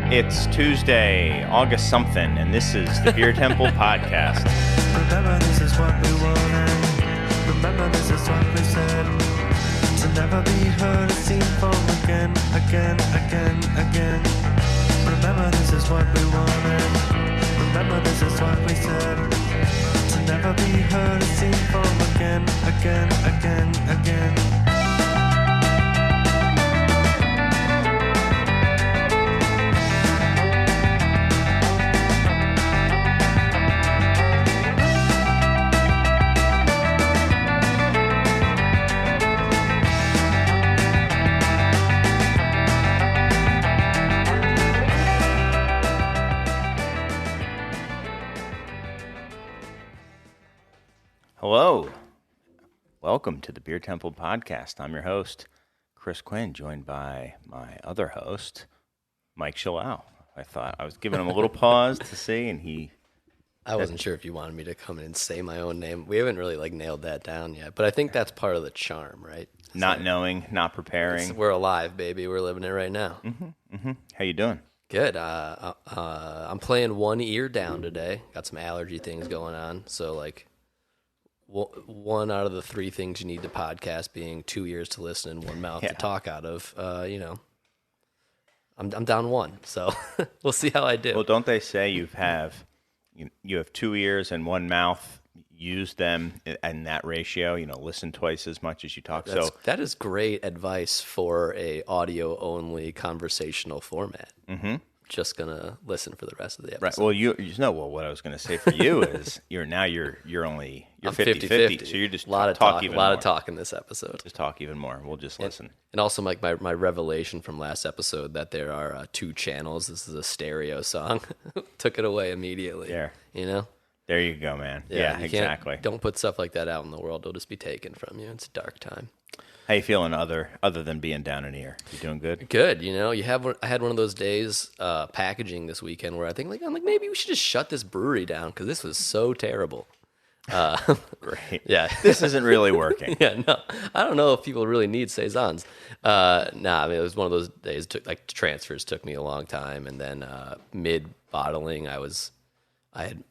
It's Tuesday, August something, and this is the Beer Temple Podcast. Remember, this is what we wanted. Remember, this is what we said. To never be heard or seen from again. Remember, this is what we wanted. Remember, this is what we said. To never be heard or seen from again. Hello, welcome to the Beer Temple Podcast. I'm your host, Chris Quinn, joined by my other host, Mike Shalal. I thought I was giving him a little pause to see, and I wasn't sure if you wanted me to come in and say my own name. We haven't really nailed that down yet, but I think that's part of the charm, right? Not knowing, not preparing. We're alive, baby. We're living it right now. How you doing? Good. I'm playing one ear down today. Got some allergy things going on, so one out of the three things you need to podcast being 2 ears to listen and one mouth to talk out of. I'm down one, so we'll see how I do. Well, don't they say you have 2 ears and one mouth? Use them in that ratio. Listen twice as much as you talk. That is great advice for a audio only conversational format. Mm-hmm. Just gonna listen for the rest of the episode. Right. Well, what I was gonna say for you is you're 50-50, so you're just a lot of talk in this episode. Just talk even more. We'll just listen. And also, my revelation from last episode that there are two channels. This is a stereo song. Took it away immediately. There. There you go, man. Yeah, exactly. Don't put stuff like that out in the world. It'll just be taken from you. It's a dark time. How you feeling other than being down an ear? You doing good? Good. I had one of those days packaging this weekend where I'm like maybe we should just shut this brewery down because this was so terrible. Great. Yeah. This isn't really working. Yeah, no. I don't know if people really need saisons. It was one of those days. Transfers took me a long time, and then mid bottling, I had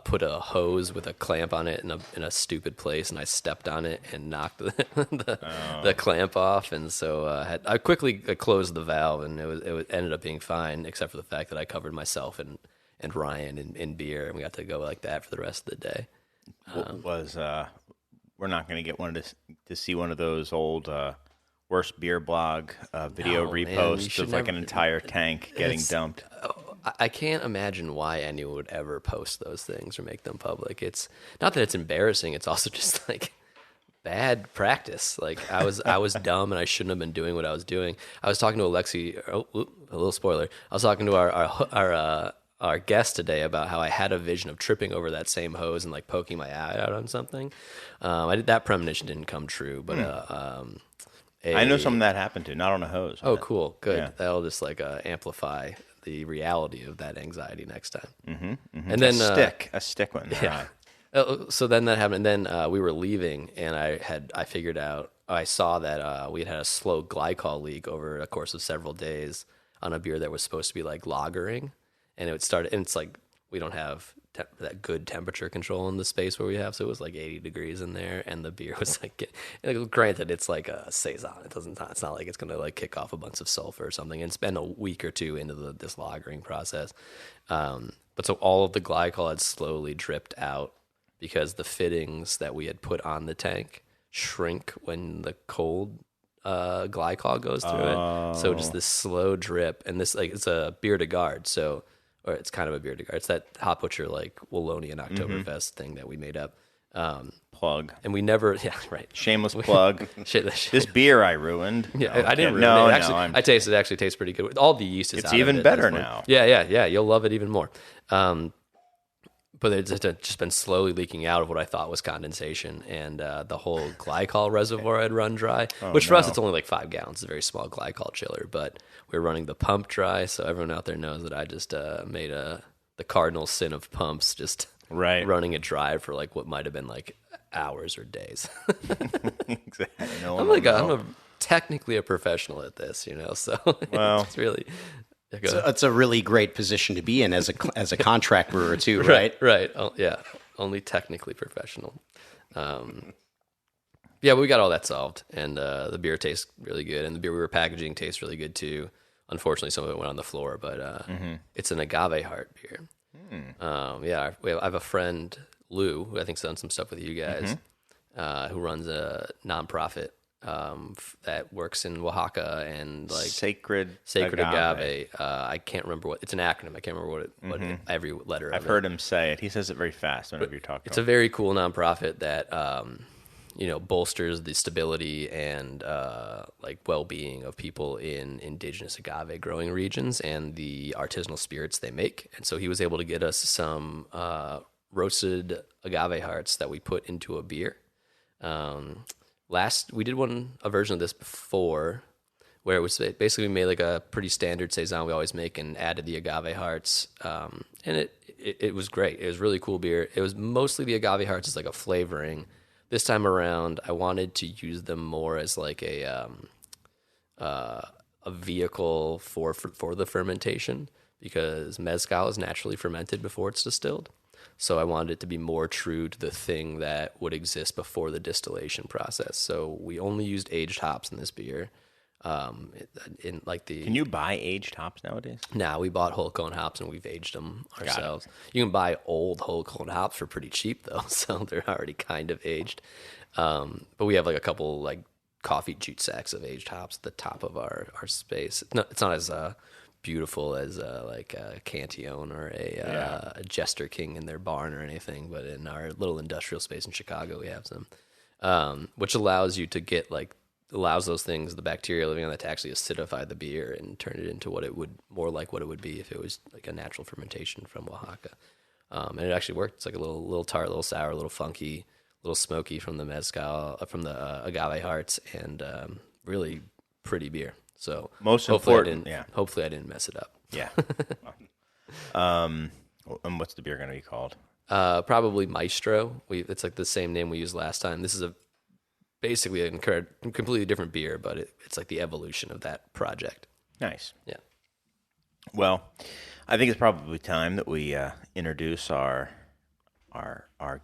put a hose with a clamp on it in a stupid place, and I stepped on it and knocked the clamp off, and so I quickly closed the valve, and it ended up being fine, except for the fact that I covered myself and Ryan in beer, and we got to go like that for the rest of the day. We're not going to get to see one of those old worst beer blog video reposts of an entire tank getting dumped. I can't imagine why anyone would ever post those things or make them public. It's not that it's embarrassing. It's also just bad practice. I was dumb and I shouldn't have been doing what I was doing. I was talking to Alexi. A little spoiler. I was talking to our guest today about how I had a vision of tripping over that same hose and poking my eye out on something. That premonition didn't come true, but I know something that happened to, not on a hose. Oh, cool, good. Yeah. That'll just amplify the reality of that anxiety next time. Mm-hmm. And then a stick one. Yeah. So then that happened, and then we were leaving, and I saw that we had a slow glycol leak over a course of several days on a beer that was supposed to be lagering, and it started. And it's we don't have that good temperature control in the space where we have, so it was 80 degrees in there, and the beer was granted it's a saison. It's not like it's gonna kick off a bunch of sulfur or something. And it's been a week or two into this lagering process, but so all of the glycol had slowly dripped out because the fittings that we had put on the tank shrink when the cold glycol goes through it. So just this slow drip, and this it's a beer to guard, or it's kind of a beer to guard. It's that Hot Butcher Wallonian Oktoberfest thing that we made up. Plug. And we never, right. Shameless plug. This beer I ruined. Yeah, I didn't ruin it. Actually, I tasted it. It actually tastes pretty good. All the yeast is out of it. It's even better now. Yeah. You'll love it even more. But it's just been slowly leaking out of what I thought was condensation, and the whole glycol reservoir had run dry, for us it's only 5 gallons. It's a very small glycol chiller, but we're running the pump dry, so everyone out there knows that I just made the cardinal sin of pumps, just running it dry for what might have been hours or days. Exactly. I'm technically a professional at this, so well, it's really... Yeah, go ahead. It's a really great position to be in as a contract brewer too, right? Right. Oh, yeah. Only technically professional. Yeah, but we got all that solved, and the beer tastes really good, and the beer we were packaging tastes really good too. Unfortunately, some of it went on the floor, but it's an agave heart beer. Yeah, I have a friend, Lou, who I think's done some stuff with you guys, who runs a nonprofit that works in Oaxaca and like Sacred Agave. I can't remember what it's an acronym. I can't remember what every letter. I've heard him say it. He says it very fast whenever you're talking. It's a very cool nonprofit that bolsters the stability and like well-being of people in indigenous agave growing regions and the artisanal spirits they make. And so he was able to get us some roasted agave hearts that we put into a beer. We did a version of this before where it was basically we made like a pretty standard saison we always make and added the agave hearts. And it was great. It was really cool beer. It was mostly the agave hearts as like a flavoring. This time around, I wanted to use them more as like a vehicle for the fermentation because mezcal is naturally fermented before it's distilled. So I wanted it to be more true to the thing that would exist before the distillation process. So we only used aged hops in this beer. Can you buy aged hops nowadays? Nah, we bought whole cone hops and we've aged them ourselves. You can buy old whole cone hops for pretty cheap though, so they're already kind of aged. But we have like a couple like coffee jute sacks of aged hops at the top of our space. No, it's not as beautiful as like a Cantillon or a Jester King in their barn or anything, but in our little industrial space in Chicago, we have some, which allows you to get allows those things, the bacteria living on that, to actually acidify the beer and turn it into what it would be if it was like a natural fermentation from Oaxaca. And it actually worked. It's like a little tart, a little sour, a little funky, a little smoky from the mezcal, from the agave hearts, and really pretty beer. So hopefully I didn't mess it up. Yeah. And what's the beer going to be called? Probably Maestro. It's like the same name we used last time. This is basically a completely different beer, but it's like the evolution of that project. Nice. Yeah. Well, I think it's probably time that we introduce our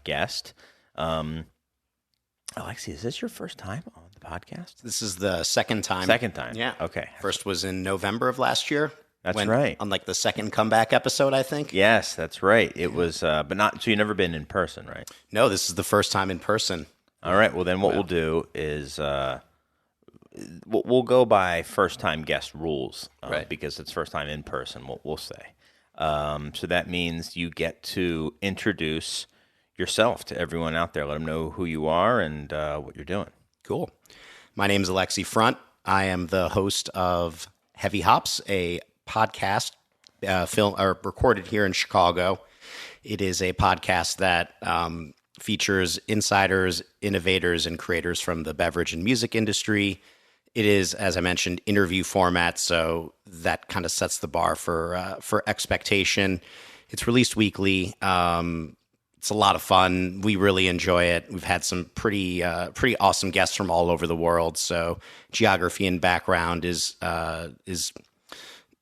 guest. Alexi, is this your first time on the podcast? This is the second time. Second time. Yeah. Okay. First was in November of last year. That's right. On like the second comeback episode, I think. Yes, that's right. It was, but not. So you've never been in person, right? No, this is the first time in person. All right. Well, then what we'll do is we'll go by first-time guest rules, right? Because it's first time in person. We'll say. So that means you get to introduce yourself to everyone out there. Let them know who you are and what you're doing. Cool. My name is Alexi Front. I am the host of Heavy Hops, a podcast recorded here in Chicago. It is a podcast that features insiders, innovators, and creators from the beverage and music industry. It is, as I mentioned, interview format, so that kind of sets the bar for expectation. It's released weekly. It's a lot of fun. We really enjoy it. We've had some pretty awesome guests from all over the world. So geography and background is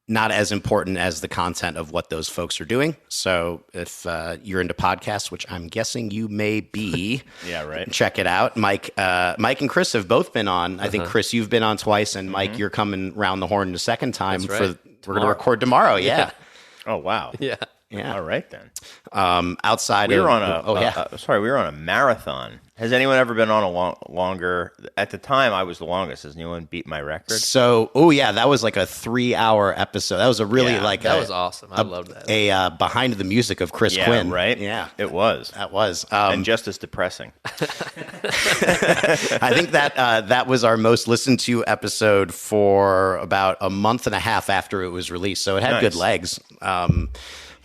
not as important as the content of what those folks are doing. So if you're into podcasts, which I'm guessing you may be, yeah, right, check it out. Mike and Chris have both been on. I think Chris, you've been on twice, and Mike, you're coming round the horn the second time. That's right. We're going to record tomorrow. Yeah. Oh wow. Yeah. Yeah. All right then. Outside, we were on a marathon. Has anyone ever been on a longer? At the time, I was the longest. Has anyone beat my record? So, that was like a 3-hour episode. That was a really that was awesome. I loved that. A behind the music of Chris Quinn, right? Yeah, it was. That was, and just as depressing. I think that was our most listened to episode for about a month and a half after it was released. So it had good legs.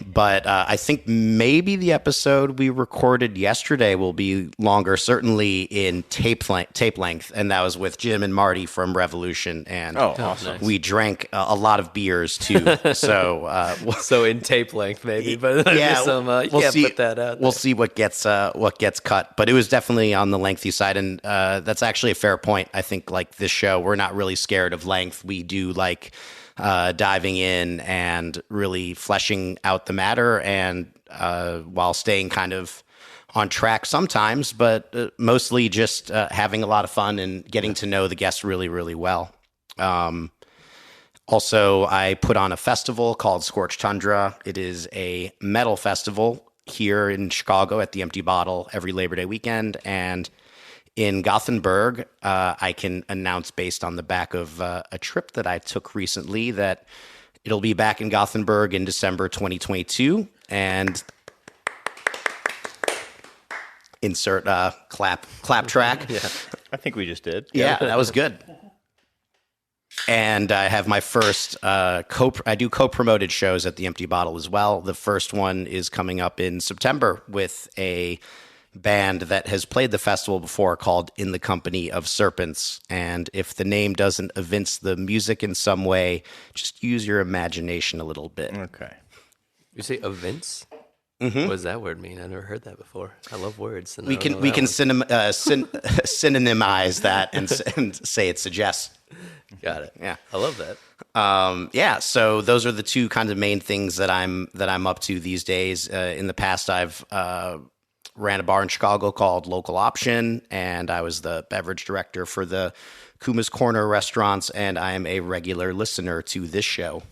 But I think maybe the episode we recorded yesterday will be longer, certainly in tape length, and that was with Jim and Marty from Revolution, and awesome. We drank a lot of beers too. So so in tape length maybe, but yeah, we'll see. Put that out. We'll see what gets cut, but it was definitely on the lengthy side, and that's actually a fair point. I think like this show, we're not really scared of length. We do like diving in and really fleshing out the matter, and while staying kind of on track sometimes, but mostly just having a lot of fun and getting to know the guests really, really well. Also, I put on a festival called Scorched Tundra. It is a metal festival here in Chicago at the Empty Bottle every Labor Day weekend. And in Gothenburg, I can announce based on the back of a trip that I took recently that it'll be back in Gothenburg in December 2022. And insert clap track. Yeah. I think we just did. Yeah, that was good. And I have my first I do co-promoted shows at the Empty Bottle as well. The first one is coming up in September with a band that has played the festival before called In the Company of Serpents. And if the name doesn't evince the music in some way, just use your imagination a little bit. Okay. You say events? Mm-hmm. What does that word mean? I never heard that before. I love words. And We can synonymize that and say it suggests. Got it. Yeah. I love that. So those are the two kinds of main things that I'm up to these days. In the past, I've ran a bar in Chicago called Local Option, and I was the beverage director for the Kuma's Corner restaurants, and I am a regular listener to this show.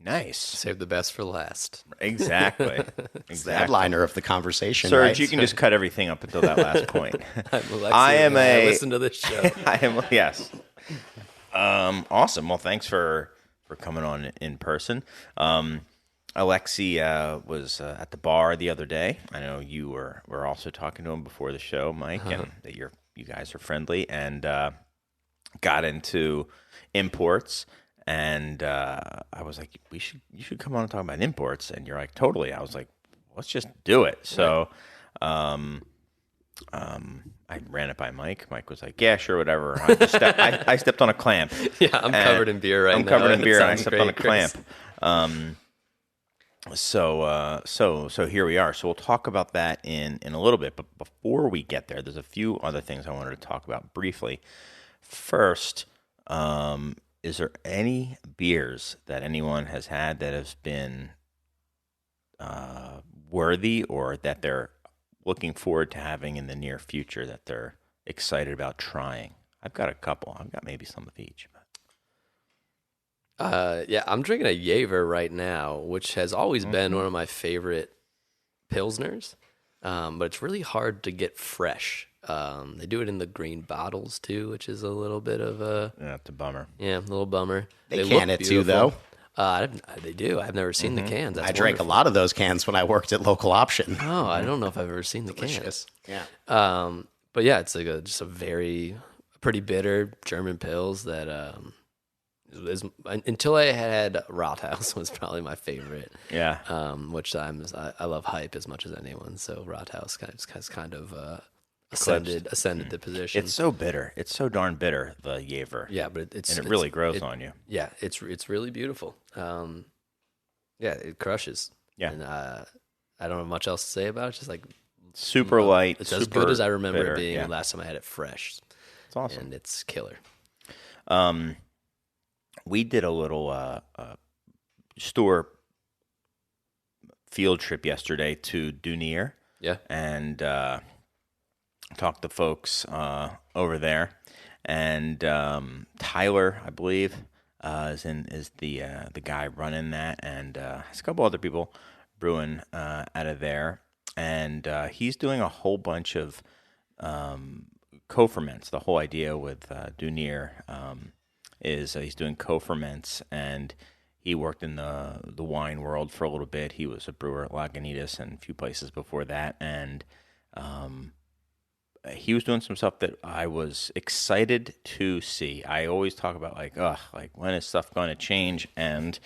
Nice. Save the best for last. Exactly. It's the headliner of the conversation, Serge, right? you can just cut everything up until that last point. I'm Alexi, I listen to this show. I am, yes. Awesome. Well, thanks for coming on in person. Alexi was at the bar the other day. I know you were also talking to him before the show, Mike, and that you guys are friendly, and got into imports. And I was like, you should come on and talk about imports. And you're like, totally. I was like, let's just do it. So I ran it by Mike. Mike was like, yeah, sure, whatever. I stepped on a clamp. Yeah, I'm covered in beer right now. I'm covered in beer, and I Sounds stepped on a great, clamp. So here we are. So we'll talk about that in a little bit. But before we get there, there's a few other things I wanted to talk about briefly. First, is there any beers that anyone has had that has been worthy, or that they're looking forward to having in the near future that they're excited about trying? I've got a couple. I've got maybe some of each. Yeah, I'm drinking a Jaeger right now, which has always been one of my favorite Pilsners, but it's really hard to get fresh. They do it in the green bottles too, which is a little bit of a... Yeah, it's a bummer. Yeah, a little bummer. They look can it too, beautiful. though. They do. I've never seen the cans. That's I drank wonderful. a lot of those cans when I worked at Local Option. Oh, I don't know if I've ever seen the cans. Delicious. Yeah. But yeah, it's like just a pretty bitter German Pils that until I had Rathaus was probably my favorite. Yeah. Which I love hype as much as anyone. So Rathaus has kind of ascended the position. It's so bitter. It's so darn bitter, the Jaeger. Yeah, but it really grows on you. Yeah, it's really beautiful. Yeah, it crushes. Yeah. And I don't have much else to say about it. It's just like Super light. it's as super good as I remember bitter. it being Yeah. last time I had it fresh. It's awesome. And it's killer. We did a little store field trip yesterday to Dunier. Yeah. And talked to folks over there. And Tyler, I believe, is the guy running that, and has a couple other people brewing out of there. And he's doing a whole bunch of co-ferments. The whole idea with Dunier is he's doing co-ferments, and he worked in the wine world for a little bit. He was a brewer at Lagunitas and a few places before that, and he was doing some stuff that I was excited to see. I always talk about like when is stuff going to change? And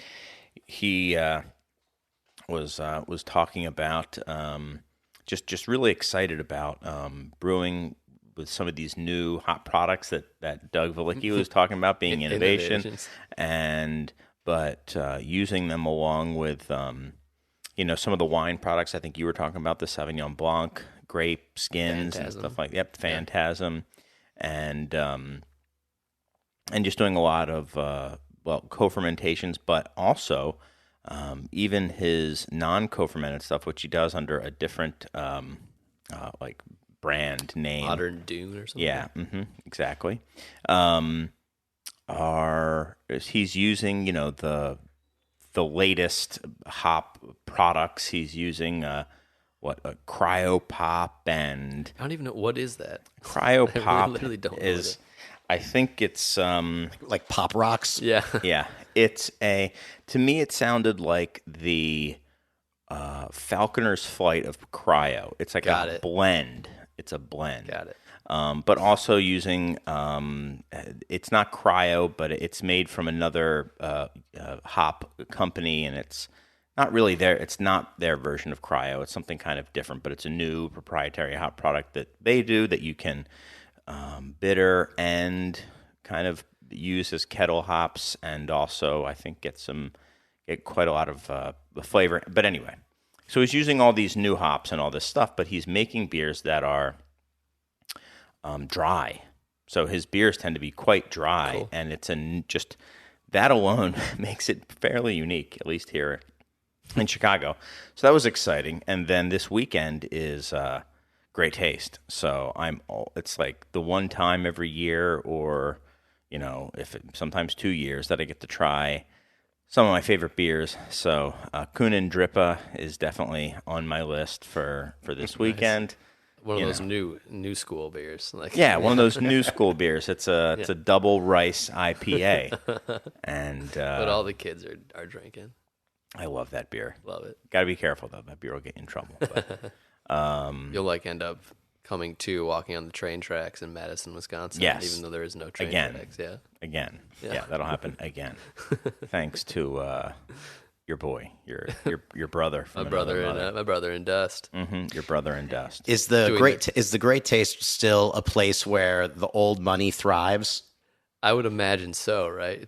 he was talking about just really excited about brewing with some of these new hot products that Doug Valicki was talking about being innovation, but using them along with some of the wine products. I think you were talking about the Sauvignon Blanc, grape skins, and stuff like that. Yep, Phantasm, and just doing a lot of co-fermentations, but also even his non-co-fermented stuff, which he does under a different like brand name. Modern Dune or something. Yeah, exactly. He's using the latest hop products. He's using a cryo pop, and I don't even know what is that. cryo pop literally don't know is. I think it's Like Pop Rocks. Yeah. yeah. It's to me it sounded like the Falconer's Flight of cryo. It's like Got a it. blend. It's a blend. Got it. But also using it's not cryo, but it's made from another hop company, and it's not really it's not their version of cryo. It's something kind of different, but it's a new proprietary hop product that they do that you can bitter and kind of use as kettle hops, and also I think get quite a lot of the flavor. But anyway, so he's using all these new hops and all this stuff, but he's making beers that are dry. So his beers tend to be quite dry, Cool. and it's just that alone makes it fairly unique, at least here in Chicago. So that was exciting. And then this weekend is Great Taste. So it's like the one time every year, or sometimes 2 years, that I get to try some of my favorite beers. So Kunin Drippa is definitely on my list for this weekend. One of those new school beers. Like Yeah, one of those new school beers. It's a double rice IPA, and But all the kids are drinking. I love that beer. Love it. Got to be careful though; that beer will get you in trouble. But, You'll end up walking on the train tracks in Madison, Wisconsin. Yes. Even though there is no train Again. tracks. Yeah. again, Yeah. yeah, that'll happen again. Thanks to your boy, your brother, from My brother in Dust. your brother in Dust. Is the Great Taste still a place where the old money thrives? I would imagine so, right?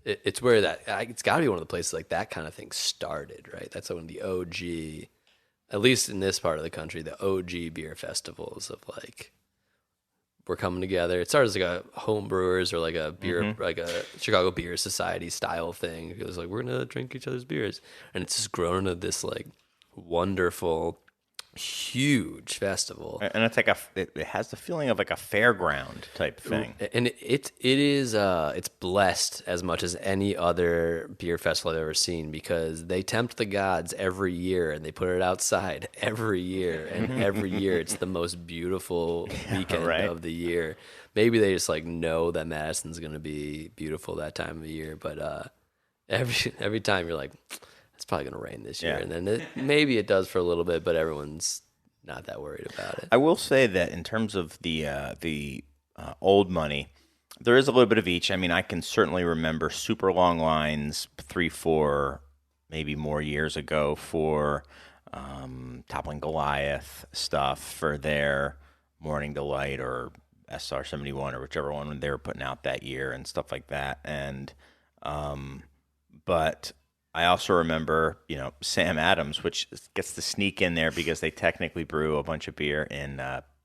It's where it's got to be one of the places like that kind of thing started, right? That's when the OG, at least in this part of the country, the OG beer festivals of we're coming together. It started as like a home brewers or like a beer, like a Chicago Beer Society style thing. It was like, we're going to drink each other's beers. And it's just grown into this wonderful, huge festival. And it's like it has the feeling of like a fairground type thing. And it is it's blessed as much as any other beer festival I've ever seen, because they tempt the gods every year and they put it outside every year, and every year it's the most beautiful weekend right. of the year. Maybe they just know that Madison's going to be beautiful that time of year, but every time you're like, it's probably going to rain this year, Yeah. and then maybe it does for a little bit, but everyone's not that worried about it. I will say that in terms of the old money, there is a little bit of each. I mean, I can certainly remember super long lines 3-4, maybe more years ago for Toppling Goliath stuff for their Morning Delight or SR71 or whichever one they were putting out that year and stuff like that. And but I also remember, Sam Adams, which gets to sneak in there because they technically brew a bunch of beer in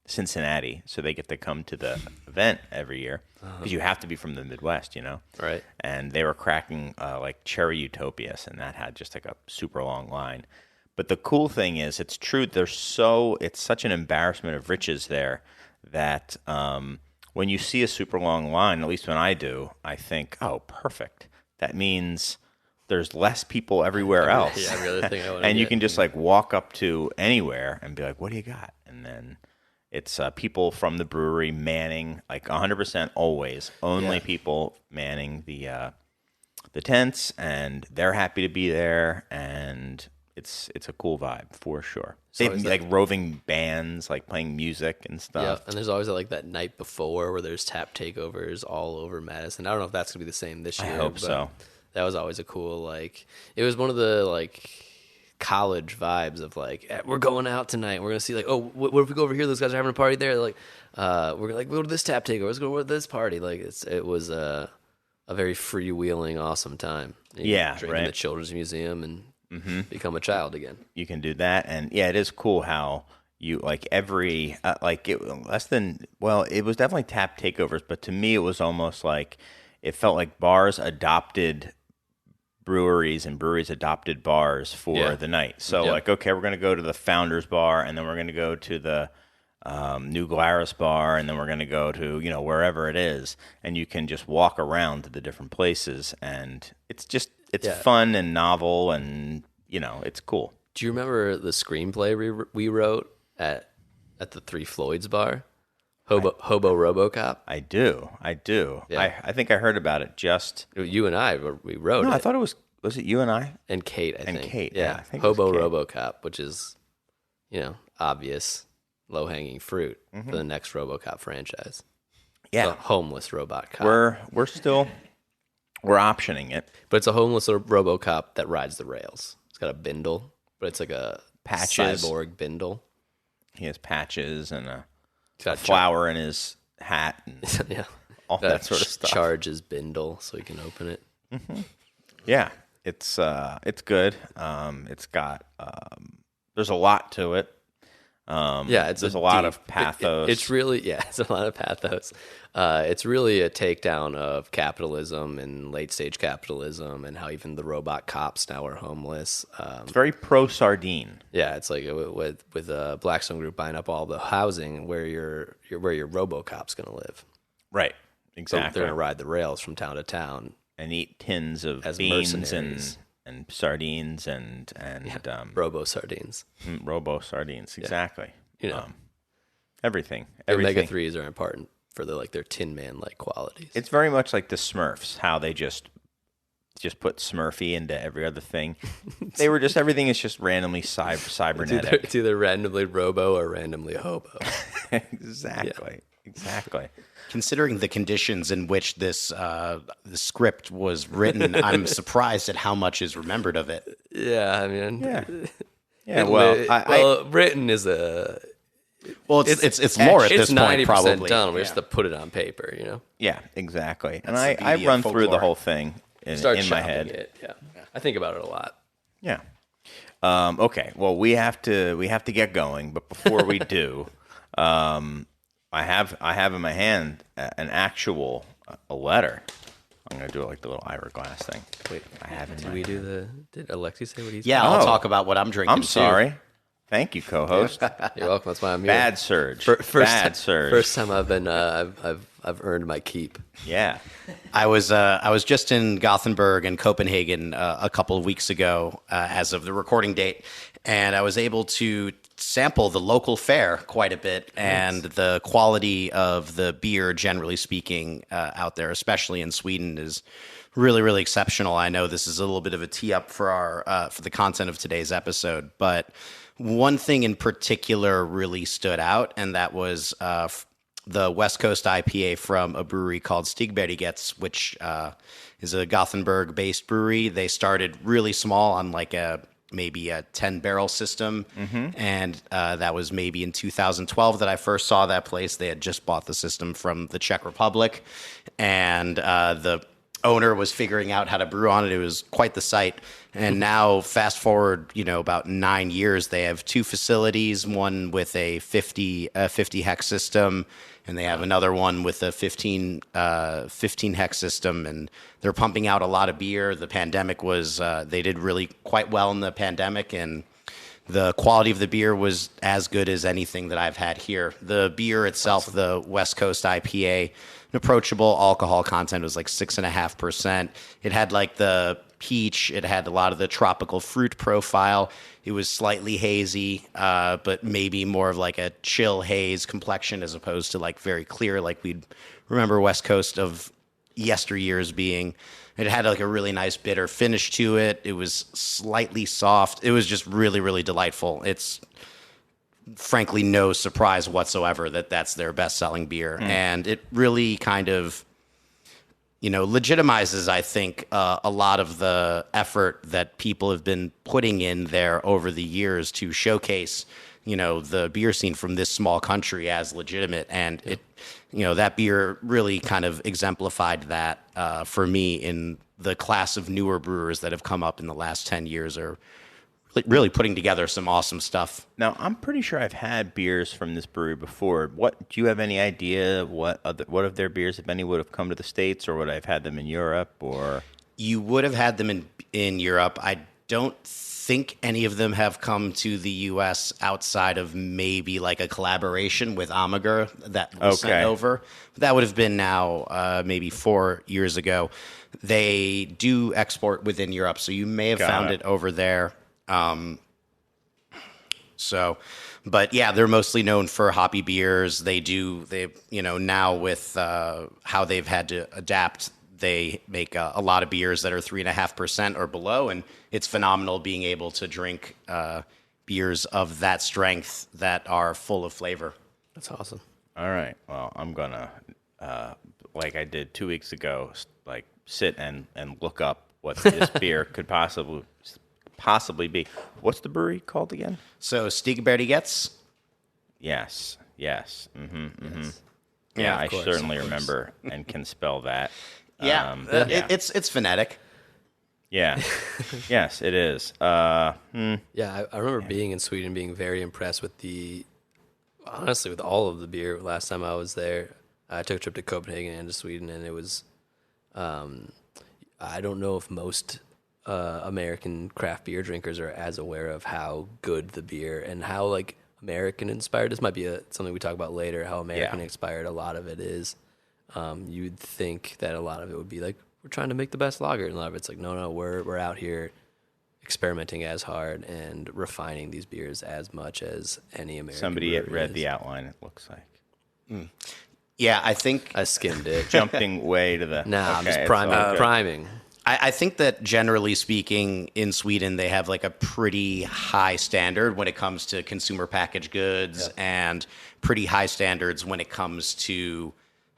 Cincinnati, so they get to come to the event every year because you have to be from the Midwest, Right. And they were cracking Cherry Utopias, and that had just like a super long line. But the cool thing is, it's true. It's such an embarrassment of riches there that when you see a super long line, at least when I do, I think, oh, perfect. That means there's less people everywhere else. Yeah, I really think I want and you can just walk up to anywhere and be like, what do you got? And then it's people from the brewery manning 100% always. Only people manning the tents, and they're happy to be there, and it's a cool vibe for sure. They have roving bands playing music and stuff. Yeah, and there's always that night before where there's tap takeovers all over Madison. I don't know if that's gonna be the same this year. I hope but so. That was always a cool it was one of the college vibes of we're going out tonight. We're gonna see what if we go over here? Those guys are having a party there. We're gonna go to this tap takeover. Let's go to this party. It was a very freewheeling, awesome time. Drink in the Children's Museum and become a child again. You can do that, and it is cool how you every it was definitely tap takeovers, but to me it was almost like it felt like bars adopted breweries and breweries adopted bars for the night. So like, okay, we're going to go to the Founders Bar, and then we're going to go to the New Glarus Bar, and then we're going to go to, wherever it is, and you can just walk around to the different places, and it's fun and novel, and it's cool. Do you remember the screenplay we wrote at the Three Floyds Bar? Hobo RoboCop? I do. Yeah. I think I heard about it just... You and I, we wrote it. I thought it was it you and I? And Kate, I think. And Kate, yeah. I think it was Hobo Kate. RoboCop, which is, obvious low-hanging fruit for the next RoboCop franchise. Yeah. The homeless robot cop. We're optioning it. But it's a homeless RoboCop that rides the rails. It's got a bindle, but it's like a Patches. cyborg bindle. He has patches and a He's got flower in his hat and yeah. all that sort of stuff. Charge his bindle so he can open it. Yeah, it's good. It's got there's a lot to it. There's a lot of pathos. It's really it's a lot of pathos. It's really a takedown of capitalism and late stage capitalism, and how even the robot cops now are homeless. It's very pro sardine. Yeah, it's like with a Blackstone Group buying up all the housing where your RoboCop's going to live. Right. So Exactly. they're going to ride the rails from town to town and eat tins of as beans mercenaries. and sardines and Robo sardines. robo sardines. Exactly. Everything. Omega 3s are important for their Tin Man like qualities. It's very much like the Smurfs, how they just put Smurfy into every other thing. Everything is just randomly cybernetic. It's either randomly robo or randomly hobo. Exactly. Considering the conditions in which the script was written, I'm surprised at how much is remembered of it. Yeah, I mean, Yeah. written is a. Well, it's more at this point, 90% probably. done. We just have to put it on paper, Yeah, exactly. And That's the I beauty run of through the folklore. whole thing in Start my shopping head. it. Yeah, I think about it a lot. Yeah. Okay. Well, we have to get going, but before we do, I have in my hand an actual a letter. I'm gonna do it like the little Ira Glass thing. Wait, I have it. Did Alexi say what he's? Yeah, Oh. I'll talk about what I'm drinking. I'm too. sorry. Thank you, co-host. You're welcome. That's why I'm here. Bad surge. First surge. First time I've been. I've earned my keep. Yeah. I was just in Gothenburg and Copenhagen a couple of weeks ago, as of the recording date, and I was able to sample the local fare quite a bit, and the quality of the beer, generally speaking, out there, especially in Sweden, is really, really exceptional. I know this is a little bit of a tee up for our for the content of today's episode, but one thing in particular really stood out, and that was the West Coast IPA from a brewery called Stigbergets, which is a Gothenburg-based brewery. They started really small on maybe a 10-barrel system, and that was maybe in 2012 that I first saw that place. They had just bought the system from the Czech Republic, and the owner was figuring out how to brew on it. It was quite the sight. And now, fast forward, about 9 years, they have two facilities, one with a 50 hex system, and they have another one with a 15 hex system, and they're pumping out a lot of beer. The pandemic was, they did really quite well in the pandemic, and the quality of the beer was as good as anything that I've had here. The beer itself, the West Coast IPA, an approachable alcohol content was 6.5%. It had the peach. It had a lot of the tropical fruit profile. It was slightly hazy, but maybe more of a chill haze complexion as opposed to very clear, like we'd remember West Coast of yesteryears being. It had a really nice bitter finish to it. It was slightly soft. It was just really, really delightful. It's frankly no surprise whatsoever that that's their best-selling beer. And it really kind of, legitimizes, I think, a lot of the effort that people have been putting in there over the years to showcase, the beer scene from this small country as legitimate. And it, that beer really kind of exemplified that for me in the class of newer brewers that have come up in the last 10 years are really putting together some awesome stuff. Now, I'm pretty sure I've had beers from this brewery before. What do you have any idea what of their beers, if any, would have come to the States, or would I have had them in Europe, or? You would have had them in Europe. I don't think any of them have come to the U.S. outside of maybe like a collaboration with Amager that was sent over. That would have been now maybe 4 years ago. They do export within Europe, so you may have found it over there. But yeah, they're mostly known for hoppy beers. They now with how they've had to adapt, they make a lot of beers that are 3.5% or below, and it's phenomenal being able to drink beers of that strength that are full of flavor. That's awesome. All right. Well, I'm gonna, like I did 2 weeks ago, like sit and look up what this beer could possibly be. What's the brewery called again? So Stigberdigets. Yes. Yes. Mm-hmm. Mm-hmm. Yes. Yeah, of I course, certainly remember and can spell that. Yeah, it's phonetic. Yeah. Yes, it is. Yeah, I remember being in Sweden, being very impressed with honestly, with all of the beer. Last time I was there, I took a trip to Copenhagen and to Sweden, and it was, I don't know if most American craft beer drinkers are as aware of how good the beer and how like American inspired. This might be something we talk about later. How American inspired a lot of it is. You'd think that a lot of it would be like, we're trying to make the best lager, and a lot of it's like, no, we're out here experimenting as hard and refining these beers as much as any American. Somebody had read is. the outline, it looks like. Yeah, I think I skimmed it. Jumping way to the. Nah, I'm just it's priming. all good. Priming. I think that generally speaking, in Sweden, they have like a pretty high standard when it comes to consumer packaged goods and pretty high standards when it comes to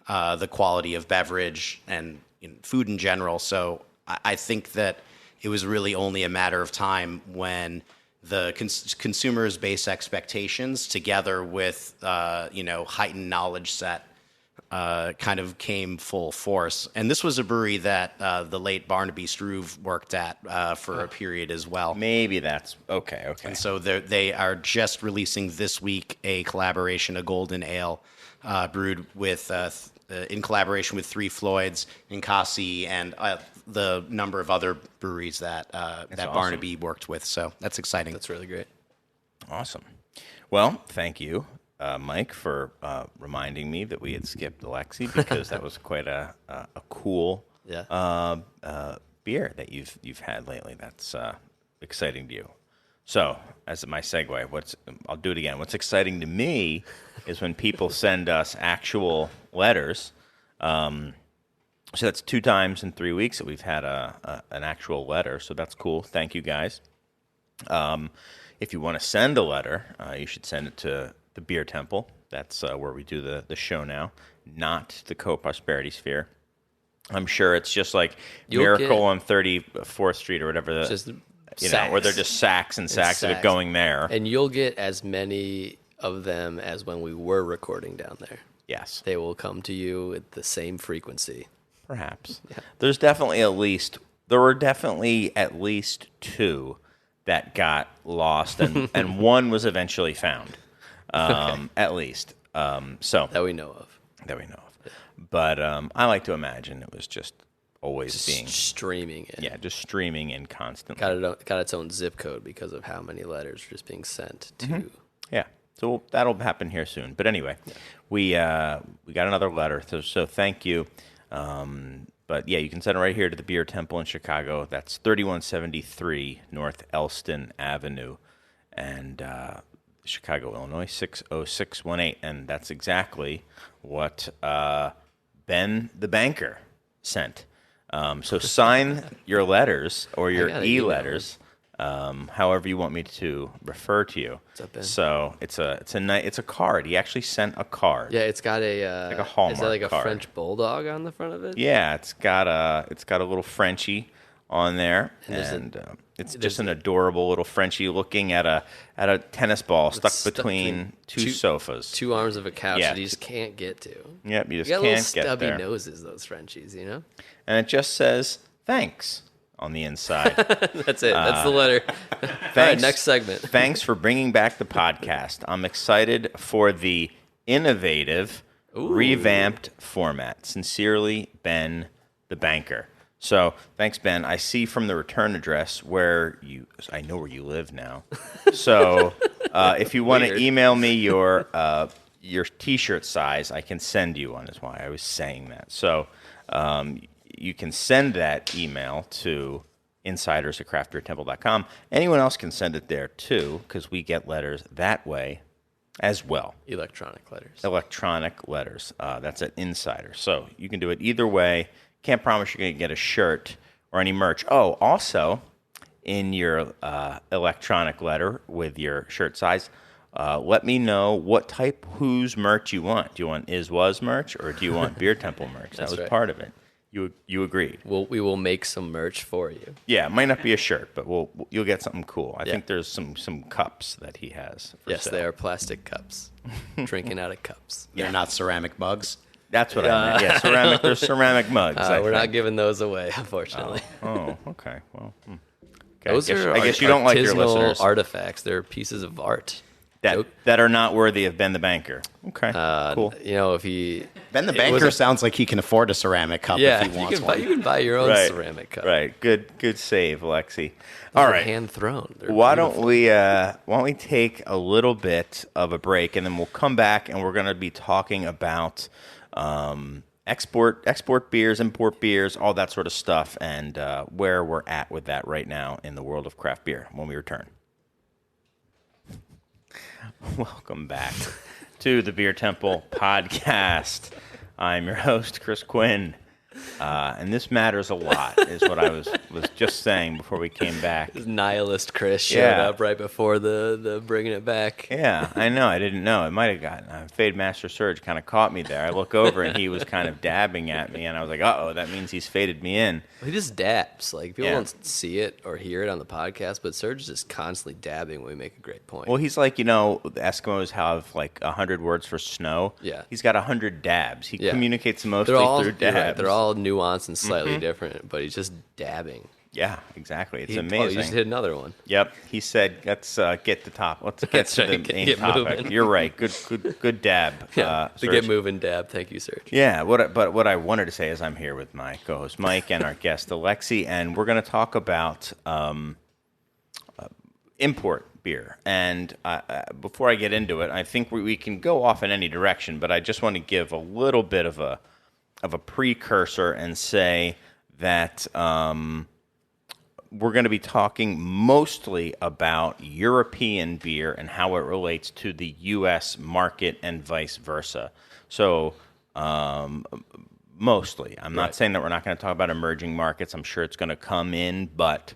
the quality of beverage and food in general. So I think that it was really only a matter of time when the consumers' base expectations together with, heightened knowledge set kind of came full force. And this was a brewery that the late Barnaby Struve worked at for a period as well. Maybe that's okay. And so they are just releasing this week a collaboration, a golden ale brewed with in collaboration with Three Floyds, Ninkasi, and the number of other breweries that awesome. Barnaby worked with. So that's exciting. That's really great. Awesome. Well, thank you, Mike, for reminding me that we had skipped Alexi, because that was quite a cool beer that you've had lately. That's exciting to you. So, as my segue, I'll do it again. What's exciting to me is when people send us actual letters. So that's 2 times in 3 weeks that we've had an actual letter. So that's cool. Thank you, guys. If you want to send a letter, you should send it to the Beer Temple. That's where we do the show now, not the Co-Prosperity Sphere. I'm sure it's just like Miracle on 34th Street or whatever. Where they're just sacks and sacks that are going there. And you'll get as many of them as when we were recording down there. Yes. They will come to you at the same frequency. Perhaps. Yeah. There were definitely at least 2 that got lost, and one was eventually found, at least. So That we know of. But I like to imagine it was just always being streaming in. Yeah, just streaming in constantly. Got its own zip code because of how many letters are just being sent to. Yeah, so that'll happen here soon. But anyway, we got another letter, so thank you. But yeah, you can send it right here to the Beer Temple in Chicago. That's 3173 North Elston Avenue, and Chicago, Illinois 60618. And that's exactly what Ben the banker sent. So sign your letters or your e-letters, however you want me to refer to you. What's up, Ben? So it's a card. He actually sent a card. Yeah, it's got a like a Hallmark Is that like a card. French bulldog on the front of it? Yeah, it's got a little Frenchie on there, and it's just an adorable little Frenchie looking at a tennis ball stuck between two sofas, 2 arms of a couch Yeah. that you just can't get to. Yep, you just got can't little get stubby there. noses, those Frenchies, you know. And it just says thanks. on the inside. That's it. That's the letter. All right, Thanks. next segment. Thanks for bringing back the podcast. I'm excited for the innovative, revamped format. Sincerely, Ben the Banker. So, thanks, Ben. I see from the return address I know where you live now. So, if you want to Weird. email me your T-shirt size, I can send you one. Is why I was saying that. So, you can send that email to insiders@craftbeertemple.com. Anyone else can send it there too, because we get letters that way as well. Electronic letters. Electronic letters. That's at Insider. So you can do it either way. Can't promise you're going to get a shirt or any merch. Oh, also, in your electronic letter with your shirt size, let me know whose merch you want. Do you want was merch, or do you want Beer Temple merch? That That's was right. part of it. You agreed. We will make some merch for you. Yeah, it might not be a shirt, but you'll get something cool. I think there's some cups that he has. For Yes, sale. they are plastic cups. Drinking out of cups. They're not ceramic mugs. That's what I meant. Yeah, ceramic. There's ceramic mugs. We're not giving those away, unfortunately. Oh, okay. Well, okay. Those I guess you don't like your artisanal listeners artifacts. They're pieces of art. that are not worthy of Ben the Banker. Okay, cool. You know, if he Ben the It was Banker a- sounds like he can afford a ceramic cup yeah, if he wants you one. can buy your own Right. ceramic cup. Right. Good save, Alexi. Those All are right. hand thrown. Why don't we take a little bit of a break, and then we'll come back, and we're going to be talking about export beers, import beers, all that sort of stuff, and where we're at with that right now in the world of craft beer when we return. Welcome back to the Beer Temple podcast. I'm your host, Chris Quinn. And this matters a lot, is what I was just saying before we came back. Nihilist Chris showed Yeah. up right before the bringing it back. Yeah, I know. I didn't know. It might have gotten Fade Master Surge kind of caught me there. I look over and he was kind of dabbing at me, and I was like, "Uh-oh, that means he's faded me in." He just dabs. Like people Yeah. don't see it or hear it on the podcast, but Serge is just constantly dabbing when we make a great point. Well, he's like, the Eskimos have like 100 words for snow. Yeah. He's got 100 dabs. He Yeah. communicates mostly they're all through you're dabs. right, they're all nuanced and slightly different, but he's just dabbing. Yeah, exactly. It's Oh, amazing. you just hit another one. Yep, he said, "Let's get the top. Let's get That's to right, the main get topic." moving. You're right. Good dab. To Serge. get moving, dab. Thank you, Serge. Yeah, what I wanted to say is I'm here with my co-host Mike and our guest Alexi, and we're going to talk about import beer. And before I get into it, I think we can go off in any direction, but I just want to give a little bit of a precursor and say that we're going to be talking mostly about European beer and how it relates to the U.S. market and vice versa. So, mostly. I'm not saying that we're not going to talk about emerging markets. I'm sure it's going to come in, but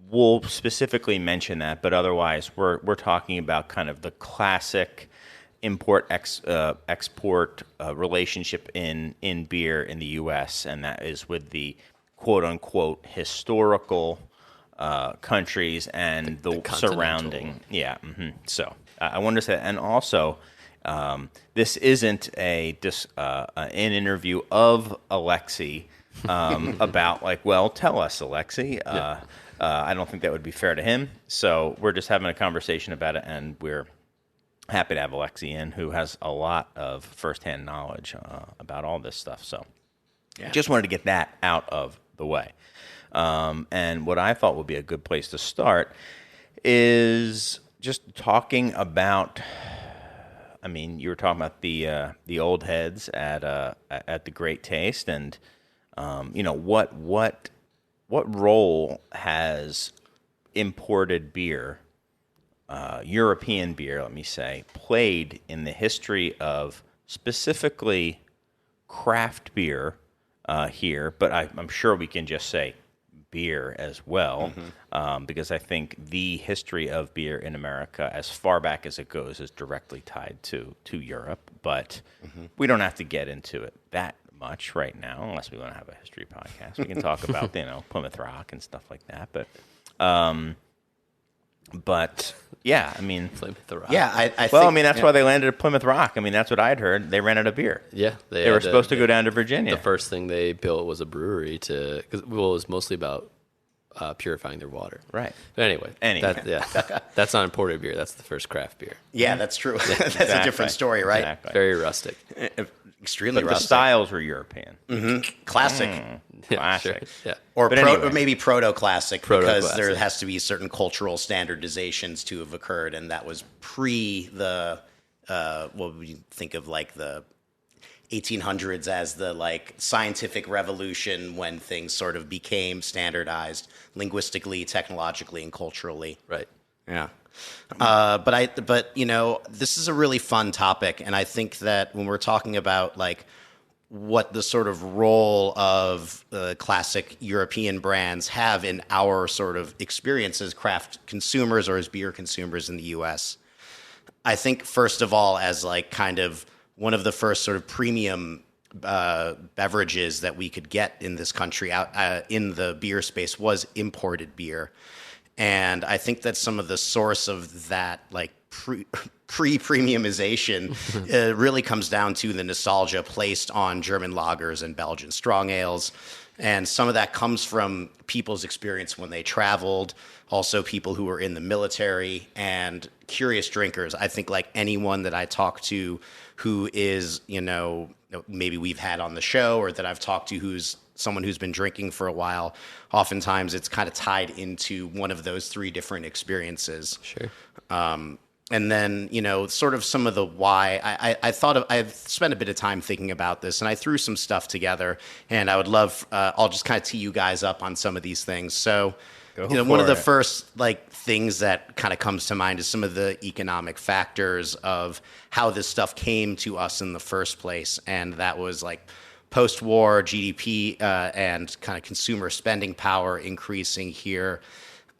we'll specifically mention that. But otherwise, we're talking about kind of the classic import-export relationship in beer in the U.S., and that is with the quote-unquote historical countries and the surrounding. Yeah. So I wanted to say, and also this isn't an interview of Alexi about tell us, Alexi. I don't think that would be fair to him. So we're just having a conversation about it, and we're happy to have Alexi in, who has a lot of firsthand knowledge about all this stuff. So just wanted to get that out of the way. And what I thought would be a good place to start is just talking about, you were talking about the old heads at the Great Taste, and what role has imported beer, European beer, let me say, played in the history of specifically craft beer here, but I'm sure we can just say beer as well, because I think the history of beer in America, as far back as it goes, is directly tied to Europe, but we don't have to get into it that much right now, unless we want to have a history podcast. We can talk about, Plymouth Rock and stuff like that, but yeah, Plymouth Rock. Yeah, I think, that's why they landed at Plymouth Rock. That's what I'd heard. They ran out of beer. Yeah, They were supposed to go down to Virginia. The first thing they built was a brewery because it was mostly about purifying their water. Right. But anyway, that's not imported beer. That's the first craft beer. Yeah, that's true. That's a different story, right? Exactly. Very rustic. Extremely But the rustic. styles were European. Classic. Yeah, Classic. sure. Yeah. Or But anyway. maybe proto-classic, because Proto-classic. there has to be certain cultural standardizations to have occurred, and that was pre the, what would you think of like the 1800s as the like scientific revolution, when things sort of became standardized linguistically, technologically, and culturally. Right. Yeah. But you know, this is a really fun topic, and I think that when we're talking about like what the sort of role of classic European brands have in our sort of experience as craft consumers or as beer consumers in the U.S., I think first of all, as like kind of one of the first sort of premium beverages that we could get in this country out in the beer space was imported beer. And I think that some of the source of that, like pre-premiumization, really comes down to the nostalgia placed on German lagers and Belgian strong ales. And some of that comes from people's experience when they traveled, also people who were in the military and curious drinkers. I think like anyone that I talk to who is, you know, maybe we've had on the show or that I've talked to who's someone who's been drinking for a while, oftentimes it's kind of tied into one of those three different experiences. Sure. And then, you know, sort of some of the why. I've spent a bit of time thinking about this, and I threw some stuff together, and I would love, I'll just kind of tee you guys up on some of these things. So, one of the first like things that kind of comes to mind is some of the economic factors of how this stuff came to us in the first place. And that was like post-war GDP and kind of consumer spending power increasing here.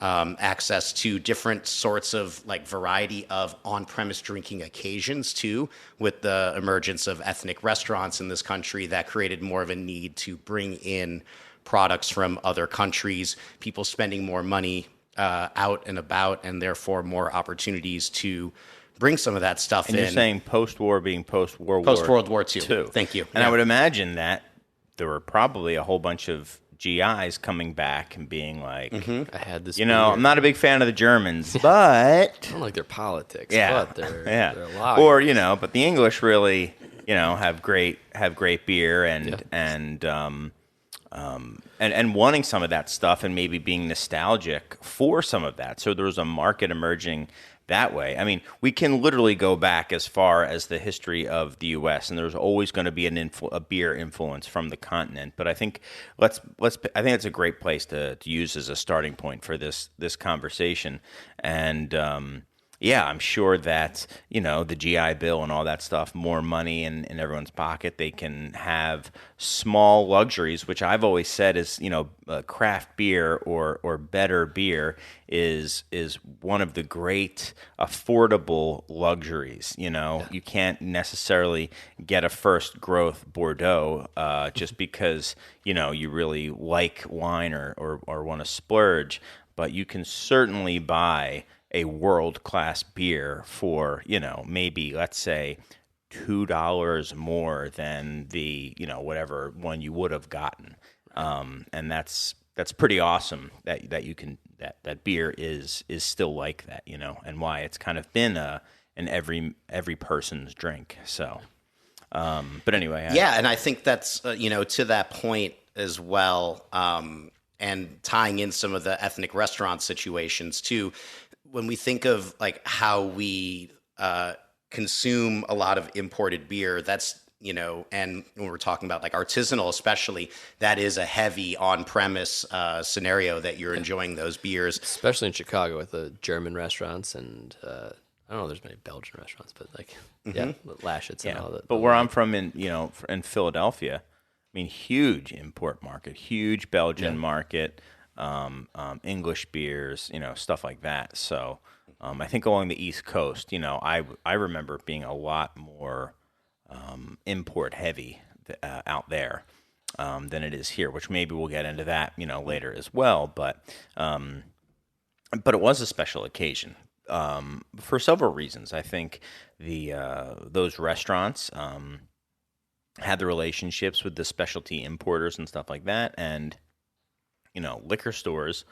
Access to different sorts of like variety of on-premise drinking occasions too, with the emergence of ethnic restaurants in this country that created more of a need to bring in products from other countries, people spending more money out and about, and therefore more opportunities to bring some of that stuff in. And you're saying post-war being post-World War II. Thank you. And I would imagine that there were probably a whole bunch of GIs coming back and being like, I had this. you know, I'm not a big fan of the Germans, but I don't like their politics. yeah, But they're yeah, alive. or you know, but the English really, you know, have great beer and wanting some of that stuff and maybe being nostalgic for some of that. So there was a market emerging that way. I mean, we can literally go back as far as the history of the U.S. and there's always going to be a beer influence from the continent. But I think I think it's a great place to use as a starting point for this conversation. And yeah, I'm sure that, you know, the GI Bill and all that stuff, more money in everyone's pocket, they can have small luxuries, which I've always said is, you know, craft beer or better beer is one of the great affordable luxuries. You know, you can't necessarily get a first growth Bordeaux just because, you know, you really like wine or want to splurge, but you can certainly buy a world-class beer for, you know, maybe let's say $2 more than the, you know, whatever one you would have gotten, and that's pretty awesome that you can that beer is still like that, you know, and why it's kind of been an every person's drink. So, but anyway, and I think that's you know, to that point as well, and tying in some of the ethnic restaurant situations too. When we think of like how we consume a lot of imported beer, that's, you know, and when we're talking about like artisanal especially, that is a heavy on-premise scenario that you're enjoying those beers. Especially in Chicago with the German restaurants and I don't know, there's many Belgian restaurants, but like, Lashets and all that. But where I'm from in Philadelphia, I mean, huge import market, huge Belgian market. English beers, you know, stuff like that. So I think along the East Coast, you know, I remember being a lot more import heavy out there than it is here, which maybe we'll get into that, you know, later as well. But it was a special occasion for several reasons. I think those restaurants had the relationships with the specialty importers and stuff like that, and you know, liquor stores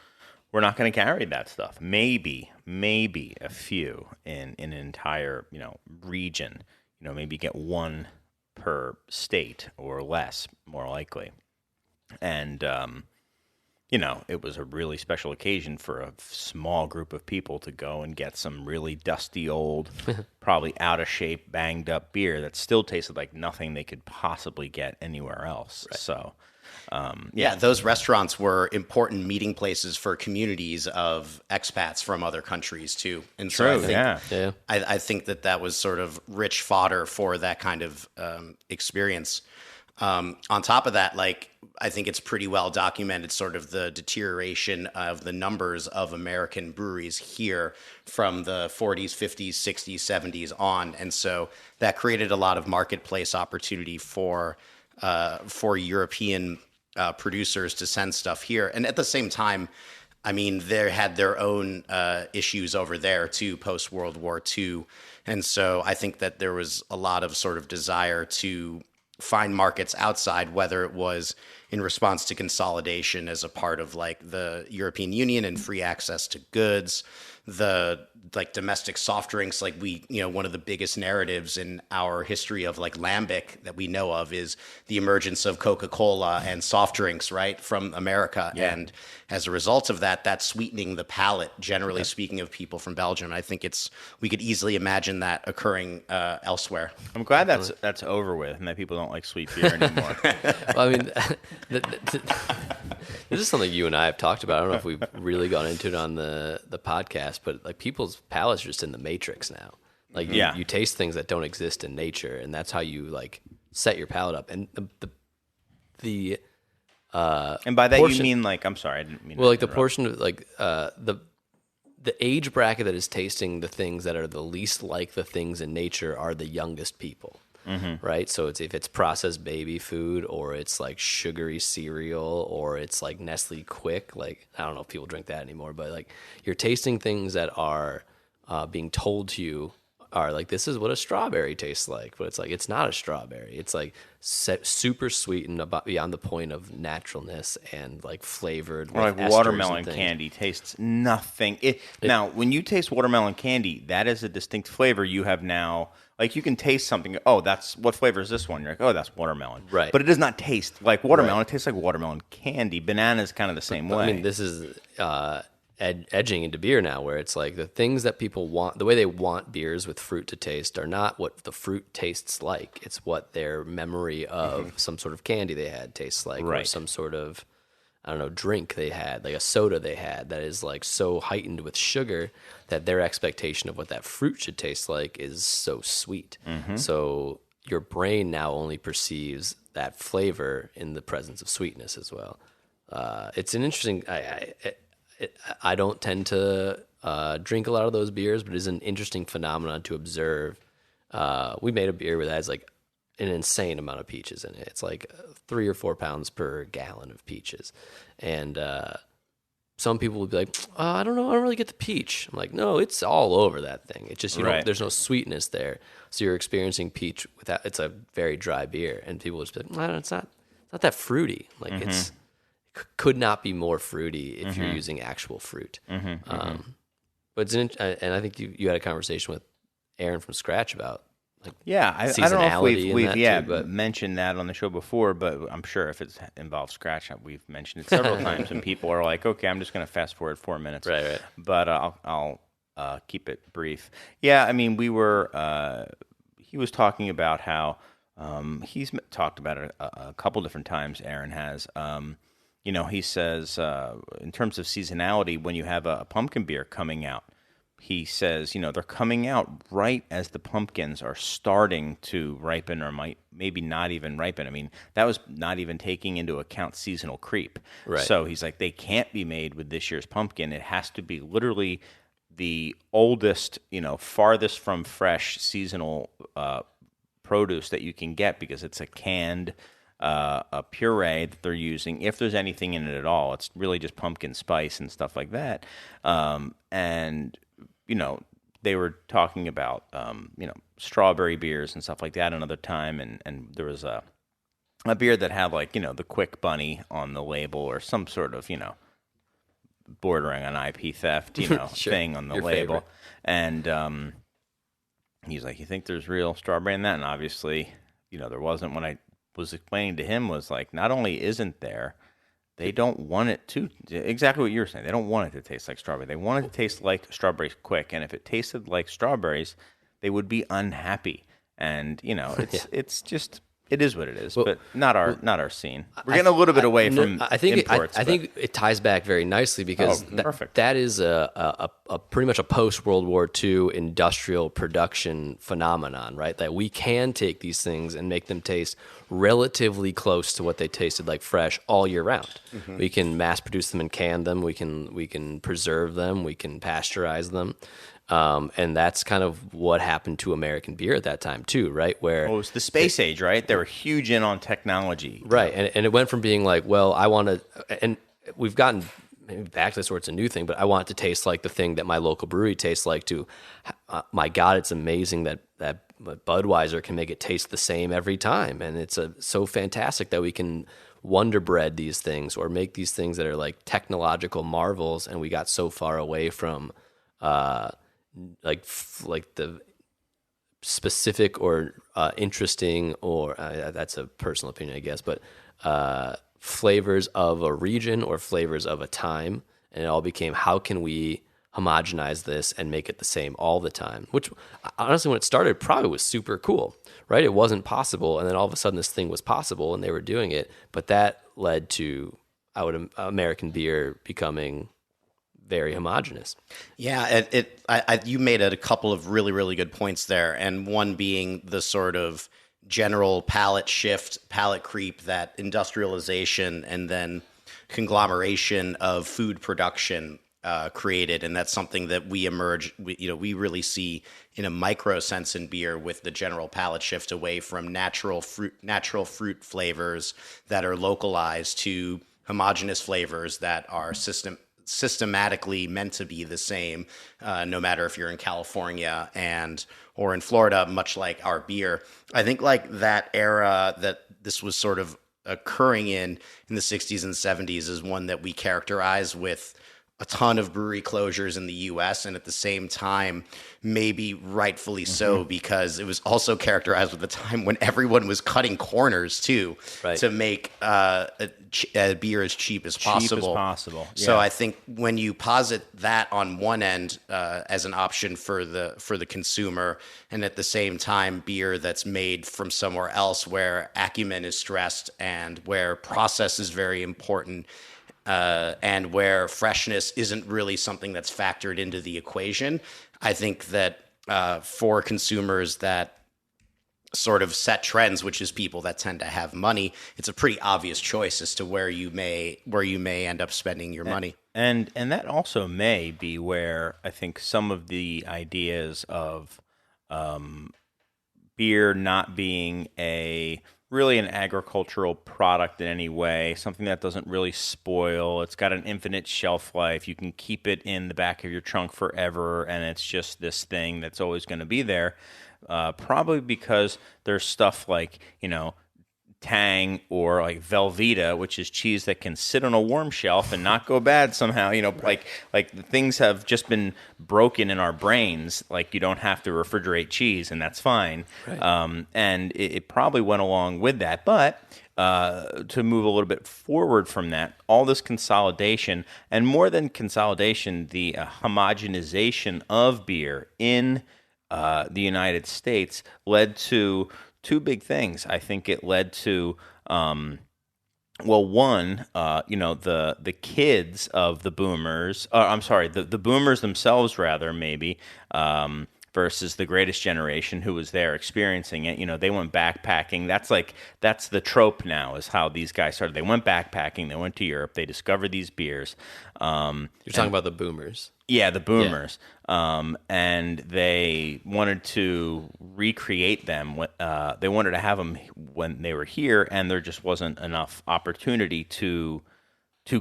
we're not going to carry that stuff. Maybe a few in an entire, region. Maybe get one per state or less, more likely. And it was a really special occasion for a small group of people to go and get some really dusty old, probably out of shape, banged up beer that still tasted like nothing they could possibly get anywhere else. Right. So, yeah, those restaurants were important meeting places for communities of expats from other countries too. And so I think that was sort of rich fodder for that kind of experience. On top of that, I think it's pretty well documented sort of the deterioration of the numbers of American breweries here from the 40s, 50s, 60s, 70s on. And so that created a lot of marketplace opportunity for European producers to send stuff here. And at the same time, I mean, they had their own issues over there too, post World War II. And so I think that there was a lot of sort of desire to find markets outside, whether it was in response to consolidation as a part of the European Union and free access to goods, the domestic soft drinks, one of the biggest narratives in our history of lambic that we know of is the emergence of Coca-Cola and soft drinks, right, from America. Yeah. And as a result of that, that's sweetening the palate, generally speaking, of people from Belgium. I think we could easily imagine that occurring elsewhere. I'm glad that's over with and that people don't like sweet beer anymore. Well, I mean, this is something you and I have talked about. I don't know if we've really gone into it on the podcast, but people's palates are just in the matrix now. You taste things that don't exist in nature, and that's how you set your palate up. And the and by that portion, you mean I'm sorry, I didn't mean. Well, the portion of the age bracket that is tasting the things that are the least like the things in nature are the youngest people. Mm-hmm. Right, so if it's processed baby food, or it's sugary cereal, or it's Nestle Quick. I don't know if people drink that anymore, but you're tasting things that are being told to you are this is what a strawberry tastes like, but it's not a strawberry. It's super sweetened beyond the point of naturalness and flavored. Or watermelon candy tastes nothing. Now, when you taste watermelon candy, that is a distinct flavor you have now. You can taste something. Oh, that's what flavor is this one? You're like, oh, that's watermelon. Right. But it does not taste like watermelon. Right. It tastes like watermelon candy. Banana is kind of the same way. I mean, this is edging into beer now, where it's the things that people want, the way they want beers with fruit to taste, are not what the fruit tastes like. It's what their memory of some sort of candy they had tastes like, or some sort of, I don't know, drink they had, a soda they had that is so heightened with sugar that their expectation of what that fruit should taste like is so sweet. Mm-hmm. So your brain now only perceives that flavor in the presence of sweetness as well. It's an interesting. I don't tend to drink a lot of those beers, but it is an interesting phenomenon to observe. We made a beer that has an insane amount of peaches in it. It's 3 or 4 pounds per gallon of peaches. And some people will be like, I don't know, I don't really get the peach. I'm like, no, it's all over that thing. It's just, there's no sweetness there. So you're experiencing peach without, it's a very dry beer. And people will just be like, no, it's not that fruity. It could not be more fruity if you're using actual fruit. But and I think you had a conversation with Aaron from Scratch about I don't know if we've mentioned that on the show before, but I'm sure if it involves Scratch, we've mentioned it several times, and people are like, okay, I'm just going to fast forward 4 minutes. Right. But I'll keep it brief. Yeah, I mean, he was talking about how he's talked about it a couple different times, Aaron has. He says, in terms of seasonality, when you have a pumpkin beer coming out, he says, they're coming out right as the pumpkins are starting to ripen, or maybe not even ripen. I mean, that was not even taking into account seasonal creep. Right. So he's like, they can't be made with this year's pumpkin. It has to be literally the oldest, farthest from fresh seasonal produce that you can get, because it's a canned a puree that they're using. If there's anything in it at all, it's really just pumpkin spice and stuff like that. And they were talking about, strawberry beers and stuff like that another time. And there was a beer that had the Quick Bunny on the label, or some sort of, bordering on IP theft, Sure. thing on the Your label. favorite. And he's like, "You think there's real strawberry in that?" And obviously, there wasn't. When I was explaining to him, was like, not only isn't there, they don't want it to, exactly what you were saying. They don't want it to taste like strawberry. They want it to taste like strawberries quick. And if it tasted like strawberries, they would be unhappy. And it's just, it is what it is. But not our scene. We're getting a little bit away from imports. I think it ties back very nicely because perfect. that is a pretty much a post World War II industrial production phenomenon, right? That we can take these things and make them taste relatively close to what they tasted like fresh all year round. Mm-hmm. We can mass produce them and can them. We can preserve them. We can pasteurize them. And that's kind of what happened to American beer at that time too, right? Where it was the space age, right? They were huge in on technology. Right. And it went from being like, well, I want to, and we've gotten maybe back to this where it's a new thing, but I want it to taste like the thing that my local brewery tastes like to, my God, it's amazing that Budweiser can make it taste the same every time. And it's so fantastic that we can wonder bread these things or make these things that are like technological marvels. And we got so far away from, like the specific or interesting or that's a personal opinion, I guess, but flavors of a region or flavors of a time, and it all became how can we homogenize this and make it the same all the time, which honestly when it started probably was super cool, right? It wasn't possible, and then all of a sudden this thing was possible and they were doing it, but that led to American beer becoming very homogenous. Yeah, you made a couple of really, really good points there, and one being the sort of general palate shift, palate creep that industrialization and then conglomeration of food production created, and that's something that we really see in a micro sense in beer with the general palate shift away from natural fruit flavors that are localized to homogeneous flavors that are systematically meant to be the same, no matter if you're in California or in Florida, much like our beer. I think like that era that this was sort of occurring in the 60s and 70s is one that we characterize with a ton of brewery closures in the U.S. and at the same time, maybe rightfully so, because it was also characterized with a time when everyone was cutting corners too, right, to make a beer as cheap as possible. Yeah. So I think when you posit that on one end as an option for the consumer, and at the same time beer that's made from somewhere else where acumen is stressed and where process is very important, and where freshness isn't really something that's factored into the equation, I think that for consumers that sort of set trends, which is people that tend to have money, it's a pretty obvious choice as to where you may end up spending your money. And that also may be where I think some of the ideas of beer not being really an agricultural product in any way, something that doesn't really spoil. It's got an infinite shelf life. You can keep it in the back of your trunk forever, and it's just this thing that's always going to be there. Probably because there's stuff like, Tang or like Velveeta, which is cheese that can sit on a warm shelf and not go bad somehow. Right. like things have just been broken in our brains. Like you don't have to refrigerate cheese, and that's fine. Right. And it probably went along with that. But to move a little bit forward from that, all this consolidation, and more than consolidation, the homogenization of beer in the United States led to two big things. I think it led to, one, the kids of the boomers, the boomers themselves, rather, maybe, versus the greatest generation who was there experiencing it. They went backpacking. That's the trope now, is how these guys started. They went backpacking. They went to Europe. They discovered these beers. You're talking about the boomers. Yeah, the boomers. Yeah. And they wanted to recreate them. They wanted to have them when they were here, and there just wasn't enough opportunity to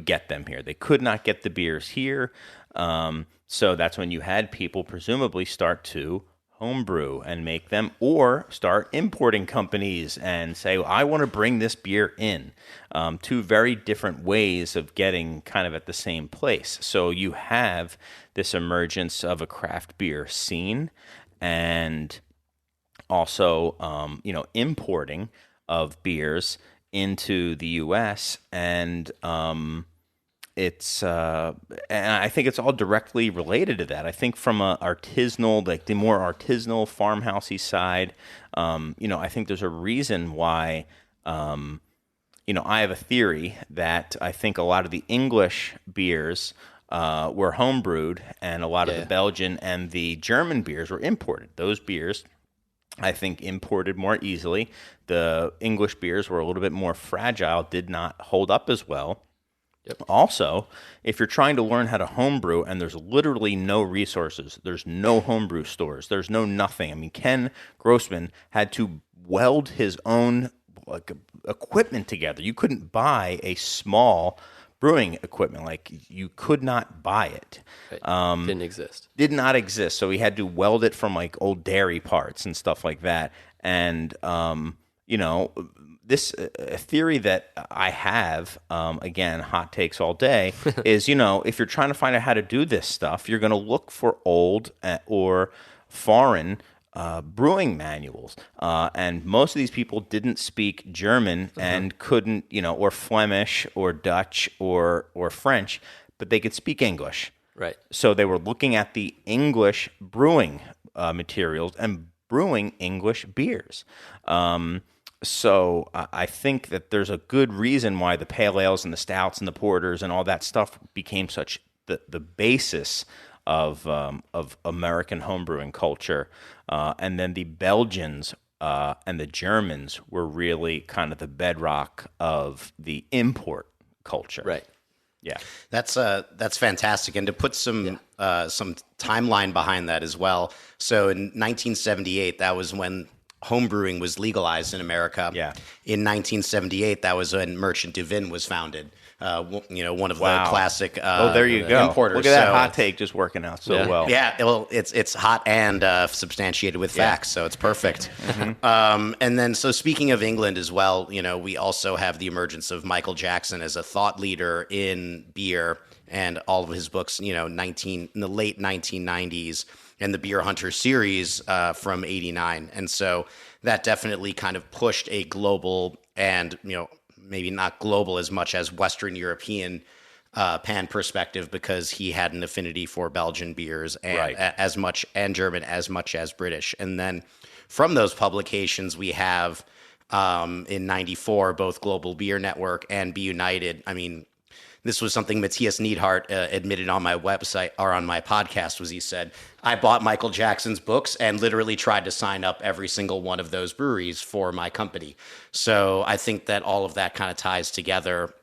get them here. They could not get the beers here. So that's when you had people presumably start to homebrew and make them, or start importing companies and say, well, I want to bring this beer in. Two very different ways of getting kind of at the same place. So you have this emergence of a craft beer scene, and also, importing of beers into the U.S. and and I think it's all directly related to that. I think from a artisanal, like the more artisanal farmhousey side, I think there's a reason why, I have a theory that I think a lot of the English beers were homebrewed, and a lot of the Belgian and the German beers were imported. Those beers, I think, imported more easily. The English beers were a little bit more fragile, did not hold up as well. Yep. Also, if you're trying to learn how to homebrew and there's literally no resources, there's no homebrew stores, there's no nothing. I mean, Ken Grossman had to weld his own equipment together. You couldn't buy a small brewing equipment. Like, you could not buy it. Right. Didn't exist. Did not exist. So he had to weld it from like old dairy parts and stuff like that. And, this theory that I have, again, hot takes all day, is, if you're trying to find out how to do this stuff, you're going to look for old or foreign brewing manuals. And most of these people didn't speak German and couldn't, or Flemish or Dutch or French, but they could speak English. Right. So they were looking at the English brewing materials and brewing English beers. So I think that there's a good reason why the pale ales and the stouts and the porters and all that stuff became such the basis of American homebrewing culture. And then the Belgians and the Germans were really kind of the bedrock of the import culture. Right. Yeah. That's fantastic. And to put some timeline behind that as well. So in 1978, that was when homebrewing was legalized in America. Yeah. In 1978, that was when Merchant du Vin was founded. One of the classic there you go. importers. Look at that hot take just working out so well. Yeah, well, it's hot and substantiated with facts, so it's perfect. And then, so speaking of England as well, we also have the emergence of Michael Jackson as a thought leader in beer, and all of his books, in the late 1990s, and the Beer Hunter series from '89, and so that definitely kind of pushed a global and maybe not global as much as Western European pan perspective, because he had an affinity for Belgian beers and as much, and German as much as British. And then from those publications, we have in '94 both Global Beer Network and Be United. I mean, this was something Matthias Neidhart admitted on my website, or on my podcast, was he said, I bought Michael Jackson's books and literally tried to sign up every single one of those breweries for my company. So I think that all of that kind of ties together.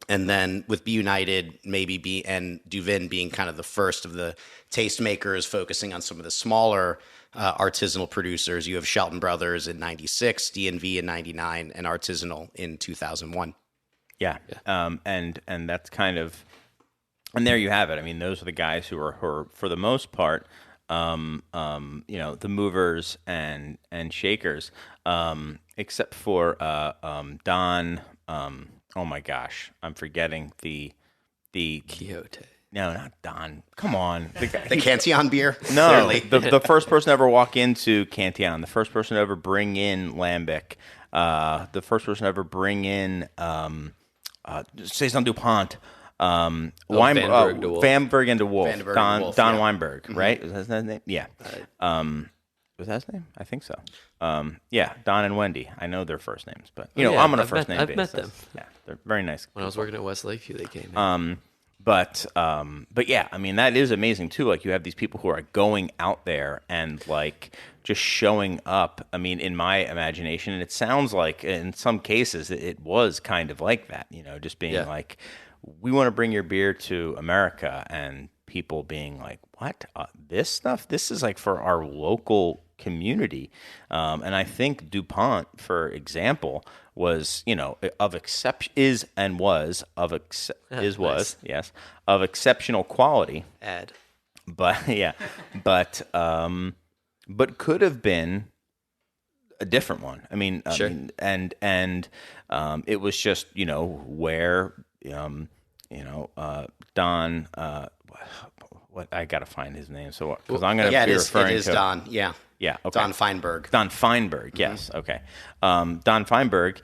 And then with Be United, and Duvin being kind of the first of the tastemakers, focusing on some of the smaller artisanal producers. You have Shelton Brothers in '96, D&V in '99, and Artisanal in 2001. Yeah. And that's kind of, and there you have it. I mean, those are the guys who are for the most part, the movers and shakers, except for Don. Oh my gosh, I'm forgetting the Quixote. No, not Don. Come on, the Cantillon beer. No, the first person to ever walk into Cantillon, the first person to ever bring in Lambic, the first person to ever bring in. Saison DuPont, Vanberg and DeWolf, Don Weinberg, right? Was that his name? Yeah. Was that his name? I think so. Don and Wendy. I know their first names, but I'm on a first name basis. I've met them. Yeah, they're very nice. When I was working at West Lakeview, they came in. But yeah, I mean, that is amazing too. Like, you have these people who are going out there and like just showing up. I mean, in my imagination, and it sounds like in some cases it was kind of like that, just being like, we want to bring your beer to America, and people being like, what? This stuff? This is like for our local community. And I think DuPont, for example, was, of exceptional quality. Ad. But but could have been a different one. Sure. It was just where Don. What I gotta find his name. So because I'm gonna be referring it is to Don. Yeah. Yeah, okay. Don Feinberg. Don Feinberg, yes, okay. Don Feinberg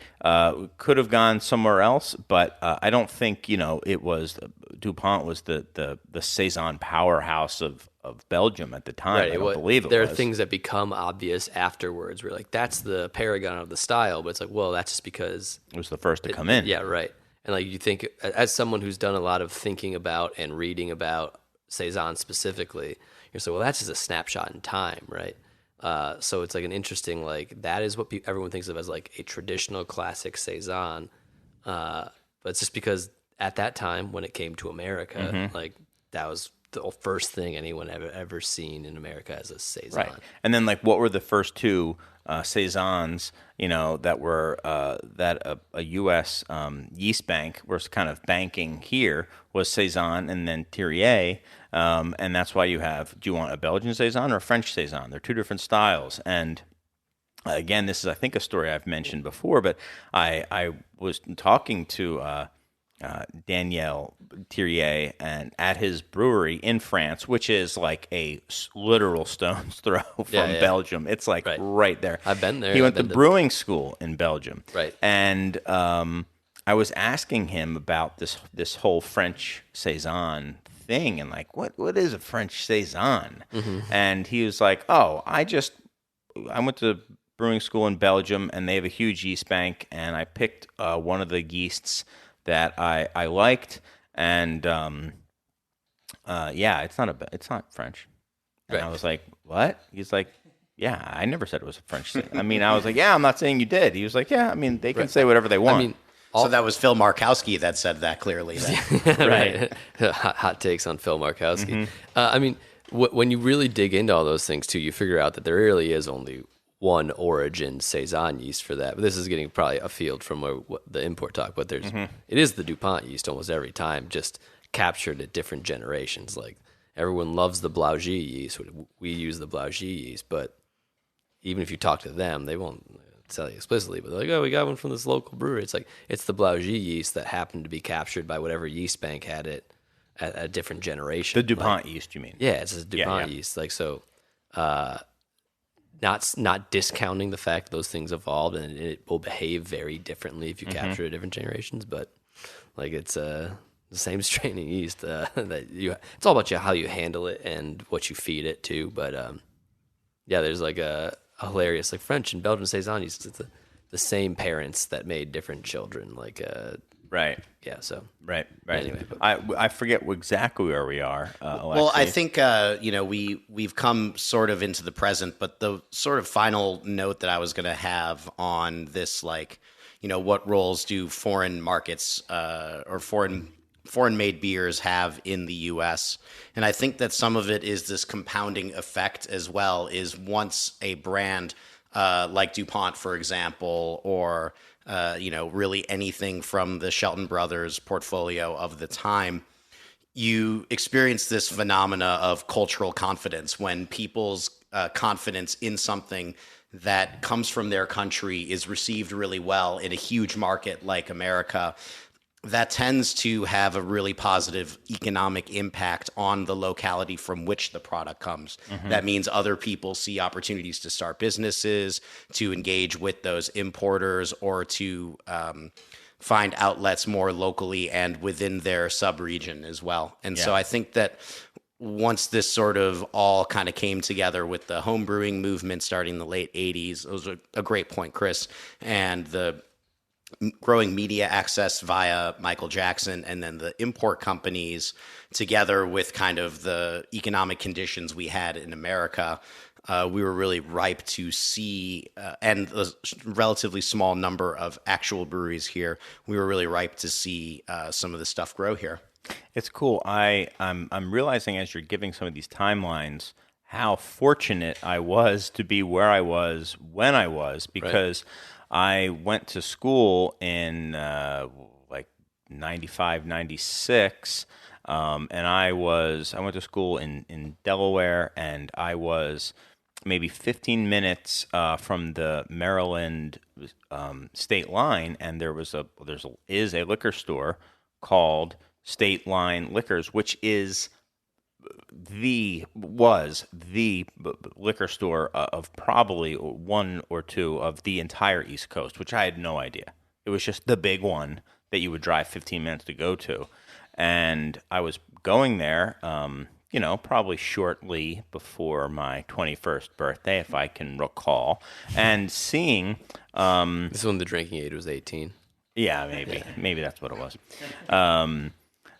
could have gone somewhere else, but I don't think it was DuPont was the Saison powerhouse of Belgium at the time. Right. I don't believe it there was. are things that become obvious afterwards. Where like that's the paragon of the style, but it's like, well, that's just because it was the first to come in. Yeah, right. And like you think, as someone who's done a lot of thinking about and reading about Saison specifically, you're saying, well, that's just a snapshot in time, right? So it's like an interesting, like that is what everyone thinks of as like a traditional classic Saison. But it's just because at that time when it came to America, like that was the first thing anyone ever seen in America as a Saison. Right. And then like what were the first two Saisons, that were that a U.S. yeast bank was kind of banking here was Saison and then Thierry. And that's why you have, do you want a Belgian Saison or a French Saison? They're two different styles. And again, this is, I think, a story I've mentioned before, but I was talking to Daniel Thierry and at his brewery in France, which is like a literal stone's throw from Belgium. It's like right there. I've been there. He went to brewing school in Belgium. Right. And I was asking him about this whole French Saison thing and like what is a French Saison? And he was like, oh, I went to brewing school in Belgium and they have a huge yeast bank and I picked one of the yeasts that I liked and it's not French. And I was like, what? He's like, yeah, I never said it was a French thing. I was like, yeah, I'm not saying you did. He was like, yeah, they can say whatever they want. So that was Phil Markowski that said that clearly. Right. Hot takes on Phil Markowski. When you really dig into all those things too, you figure out that there really is only one origin Saison yeast for that. But this is getting probably afield from the import talk. But it is the DuPont yeast almost every time, just captured at different generations. Like everyone loves the Blaujy yeast. We use the Blaujy yeast, but even if you talk to them, they won't tell you explicitly, but they're like, oh, we got one from this local brewery. It's like, it's the Blaujy yeast that happened to be captured by whatever yeast bank had it at a different generation. The DuPont yeast, you mean? Yeah, it's a DuPont yeast. Like, so, not discounting the fact that those things evolved and it will behave very differently if you capture it at different generations, but like it's the same strain of yeast it's all about how you handle it and what you feed it too. But there's like a hilarious like French and Belgian Saison yeast. It's the same parents that made different children. Like right. Yeah. So right. Anyway, I forget exactly where we are. Alexi. Well, I think we've come sort of into the present, but the sort of final note that I was going to have on this, like, what roles do foreign markets or foreign-made beers have in the U.S. And I think that some of it is this compounding effect as well, is once a brand like DuPont, for example, or, really anything from the Shelton Brothers portfolio of the time, you experience this phenomena of cultural confidence when people's confidence in something that comes from their country is received really well in a huge market like America. That tends to have a really positive economic impact on the locality from which the product comes. That means other people see opportunities to start businesses, to engage with those importers, or to find outlets more locally and within their sub-region as well. And so I think that once this sort of all kind of came together with the home brewing movement starting in the late 80s, it was a great point, Chris, and the growing media access via Michael Jackson, and then the import companies together with kind of the economic conditions we had in America, we were really ripe to see, and the relatively small number of actual breweries here, we were really ripe to see some of this stuff grow here. It's cool. I'm realizing as you're giving some of these timelines how fortunate I was to be where I was when I was, because I went to school in like 95, 96, and I went to school in Delaware, and I was maybe 15 minutes from the Maryland state line, and there's a liquor store called State Line Liquors, which was the liquor store of probably one or two of the entire East Coast, which I had no idea. It was just the big one that you would drive 15 minutes to go to. And I was going there, probably shortly before my 21st birthday, if I can recall, and seeing... this is when the drinking age was 18. Yeah, maybe that's what it was.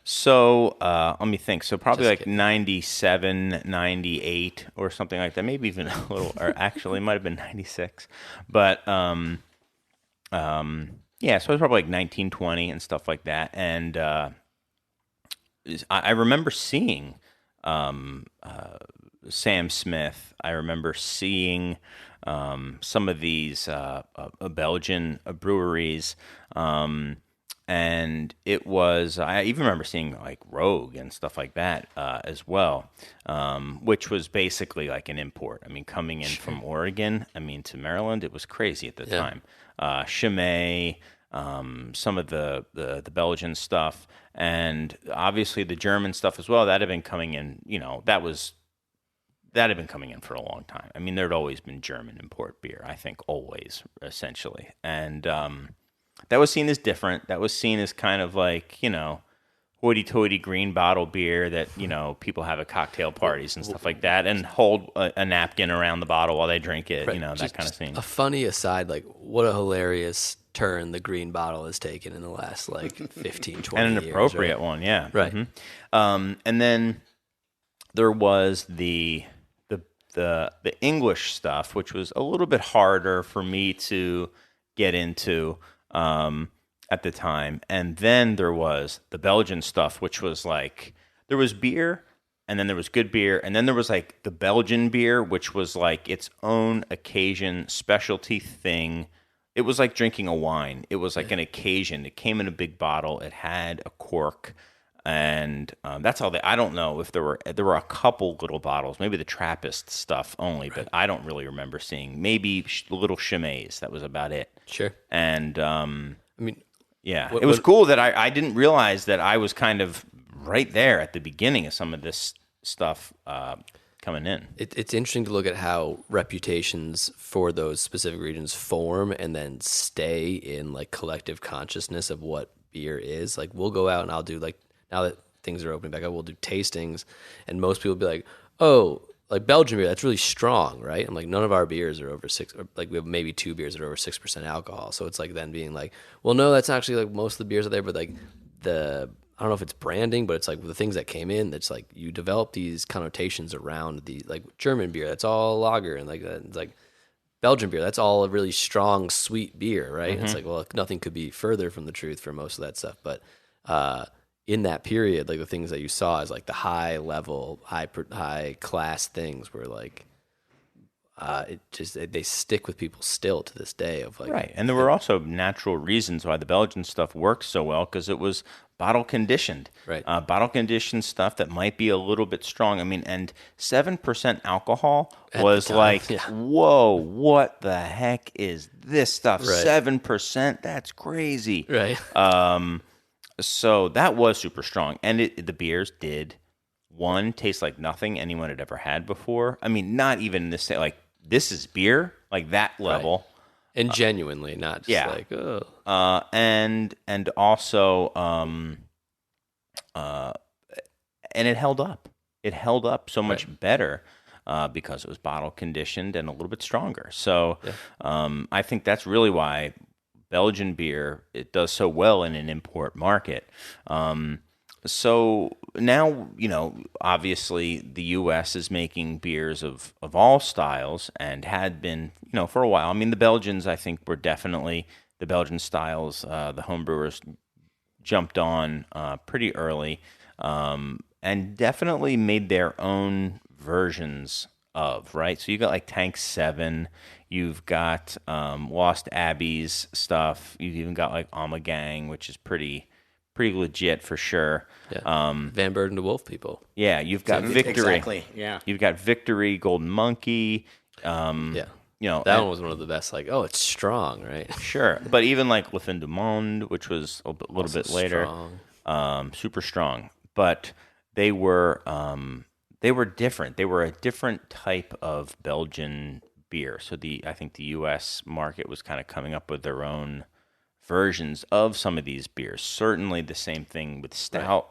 So let me think. So probably Just like 97, 98 or something like that. Maybe even a little, or actually it might have been 96. But yeah, so it was probably like 1920 and stuff like that. And I remember seeing Sam Smith. I remember seeing some of these Belgian breweries. And it was, I even remember seeing like Rogue and stuff like that as well, which was basically like an import. I mean, coming in from Oregon, to Maryland, it was crazy at the time. Chimay, some of the Belgian stuff, and obviously the German stuff as well. That had been coming in, that had been coming in for a long time. I mean, there'd always been German import beer, I think, always, essentially. And that was seen as different. That was seen as kind of like, hoity-toity green bottle beer that, people have at cocktail parties and stuff like that, and hold a napkin around the bottle while they drink it, Right. that kind of thing. A funny aside, like, what a hilarious turn the green bottle has taken in the last, 15, 20 And years. an appropriate right? one, yeah. Right. Mm-hmm. And then there was the English stuff, which was a little bit harder for me to get into at the time. And then there was the Belgian stuff, which was like, there was beer, and then there was good beer, and then there was like the Belgian beer, which was like its own occasion specialty thing. It was like drinking a wine. It was like an occasion. It came in a big bottle. It had a cork. And that's all. I don't know if there were a couple little bottles, maybe the Trappist stuff only, but I don't really remember seeing. Maybe little Chimays. That was about it. Sure. And yeah, What- it was what- cool that I didn't realize that I was kind of right there at the beginning of some of this stuff coming in. It's interesting to look at how reputations for those specific regions form and then stay in collective consciousness of what beer is. Like, we'll go out and I'll do now that things are opening back up, we'll do tastings, and most people will be like, oh, like Belgian beer, that's really strong, right? I'm like, none of our beers are over 6, or we have maybe 2 beers that are over 6% alcohol. So it's like then being like, well, no, that's actually most of the beers are there, but I don't know if it's branding, but it's the things that came in, that's you develop these connotations around the German beer, that's all lager, and it's Belgian beer, that's all a really strong, sweet beer, right? Mm-hmm. It's well, nothing could be further from the truth for most of that stuff, but in that period, the things that you saw is the high level, high class things were they stick with people still to this day of right. And there were also natural reasons why the Belgian stuff worked so well, because it was bottle conditioned. Right. Bottle conditioned stuff that might be a little bit strong. I mean, and 7% alcohol was whoa, what the heck is this stuff? Right. 7%? That's crazy. Right. So that was super strong. And the beers did, one, taste like nothing anyone had ever had before. I mean, not even this, this is beer, that level. Right. And genuinely, not just oh. And also, and it held up. It held up so much better because it was bottle conditioned and a little bit stronger. So I think that's really why Belgian beer, it does so well in an import market. So now, obviously the U.S. is making beers of all styles and had been, for a while. I mean, the Belgians, I think, were definitely the Belgian styles. The homebrewers jumped on pretty early and definitely made their own versions of, right? So you got Tank 7, you've got Lost Abbey's stuff, you've even got Ommegang, which is pretty legit for sure. Yeah. Van Bird and the Wolf people. Yeah, you've got Victory. Exactly, yeah. You've got Victory, Golden Monkey, Yeah. You know, That one was one of the best. Like, oh, it's strong, right? sure, but even like Le Fin du Monde, which was a little Also bit later, strong. super strong. But they were different. They were a different type of Belgian beer. So I think the U.S. market was kind of coming up with their own versions of some of these beers. Certainly the same thing with stout.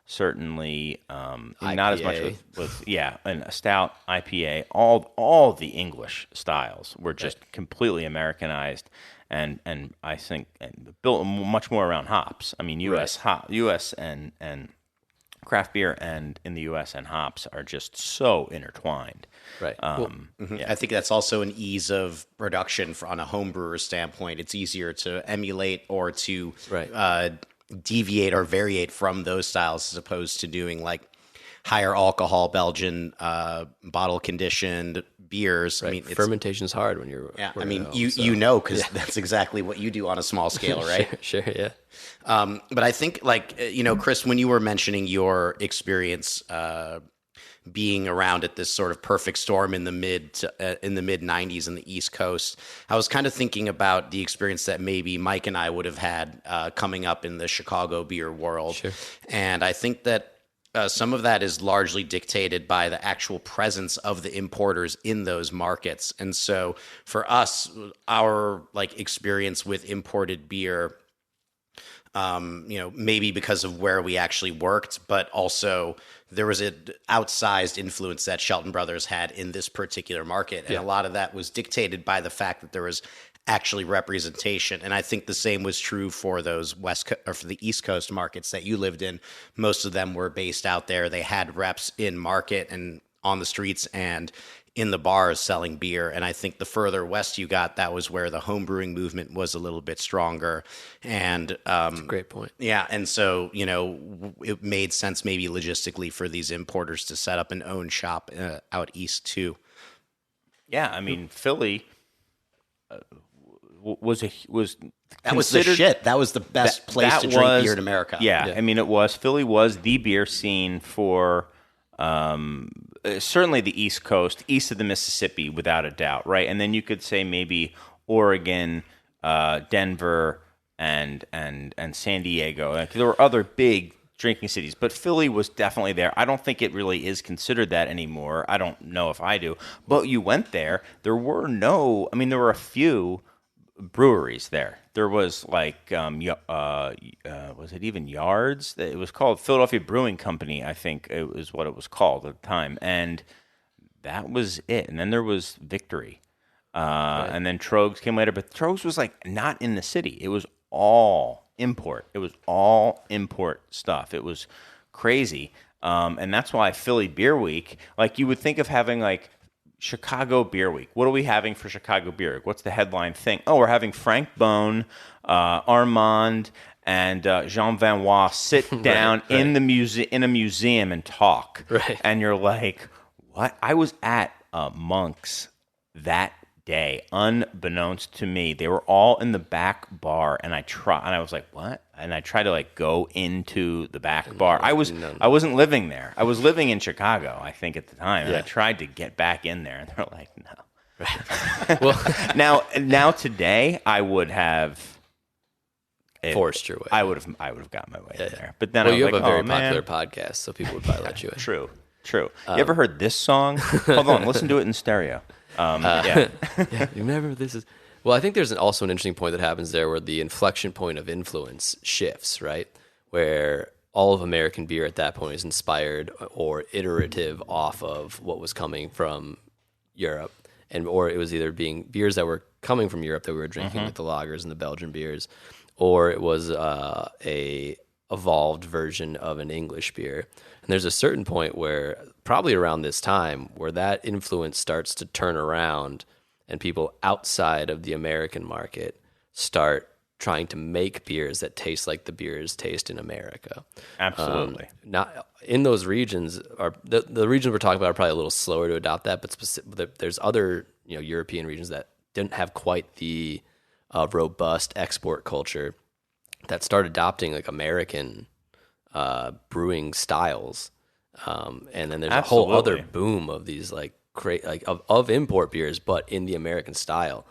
Certainly, not as much IPA. and a stout, IPA. All the English styles were just completely Americanized, and I think built much more around hops. I mean, U.S. and craft beer and in the U.S. and hops are just so intertwined. Right. I think that's also an ease of production on a home brewer standpoint. It's easier to emulate or to Right. Deviate or variate from those styles as opposed to doing like higher alcohol Belgian bottle conditioned beers. Right. I mean, Fermentation's hard when you're. yeah. I working mean, at home, so. you know, because that's exactly what you do on a small scale, right? Sure. Yeah. But I think, like, Chris, when you were mentioning your experience being around at this sort of perfect storm in the mid 90s in the East Coast, I was kind of thinking about the experience that maybe Mike and I would have had coming up in the Chicago beer world. Sure. And I think that some of that is largely dictated by the actual presence of the importers in those markets. And so for us, our like experience with imported beer, maybe because of where we actually worked, but also there was an outsized influence that Shelton Brothers had in this particular market. And a lot of that was dictated by the fact that there was actually representation. And I think the same was true for those for the East Coast markets that you lived in. Most of them were based out there. They had reps in market and on the streets and in the bars selling beer. And I think the further west you got, that was where the home brewing movement was a little bit stronger. And That's a great point. yeah, and so it made sense maybe logistically for these importers to set up an own shop out east too. Yeah, I mean Philly was that was the considered- shit. That was the best place to drink beer in America. Yeah, I mean Philly was the beer scene for certainly the East Coast, east of the Mississippi, without a doubt, right? And then you could say maybe Oregon, Denver, and San Diego. Like, there were other big drinking cities, but Philly was definitely there. I don't think it really is considered that anymore. I don't know if I do, but you went there. There were a few breweries there. There was like, was it even Yards? It was called Philadelphia Brewing Company, I think it was what it was called at the time. And that was it. And then there was Victory. And then Trogs came later. But Trogs was like not in the city. It was all import. It was all import stuff. It was crazy. And that's why Philly Beer Week, like you would think of having like Chicago Beer Week. What are we having for Chicago Beer Week? What's the headline thing? Oh, we're having Frank Bone, Armand, and Jean Van Wa sit down in a museum and talk. Right. And you're like, what? I was at Monk's that day, unbeknownst to me. They were all in the back bar, and I was like, what? And I tried to like go into the back bar. I wasn't living there. I was living in Chicago, I think, at the time. And I tried to get back in there, and they're like, no. Right. Well, now today, I would have forced your way. I would have got my way in there. But then I was you like, have a very man. popular podcast, so people would probably let you in. True. You ever heard this song? Hold on, listen to it in stereo. Yeah. Yeah, you remember this is. Well, I think there's also an interesting point that happens there where the inflection point of influence shifts, right? Where all of American beer at that point is inspired or iterative off of what was coming from Europe, or it was either being beers that were coming from Europe that we were drinking with the lagers and the Belgian beers, or it was a evolved version of an English beer. And there's a certain point where, probably around this time, where that influence starts to turn around and people outside of the American market start trying to make beers that taste like the beers taste in America. Absolutely. Not in those regions, the regions we're talking about are probably a little slower to adopt that, but there's other European regions that didn't have quite the robust export culture that start adopting like American brewing styles. And then there's a whole other boom of these like like of import beers, but in the American style.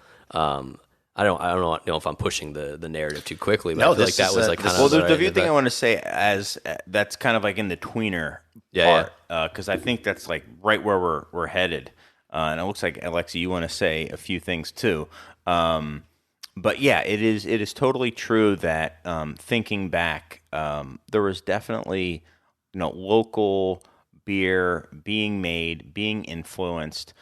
I don't know if I'm pushing the narrative too quickly, but No, I feel this like that is was a- like this kind Well, of there's the right, few thing but- I want to say as that's kind of like in the tweener Yeah, part, because I think that's like right where we're headed. And it looks like Alexi, you want to say a few things too. But yeah, it is totally true that thinking back, there was definitely local beer being made, being influenced.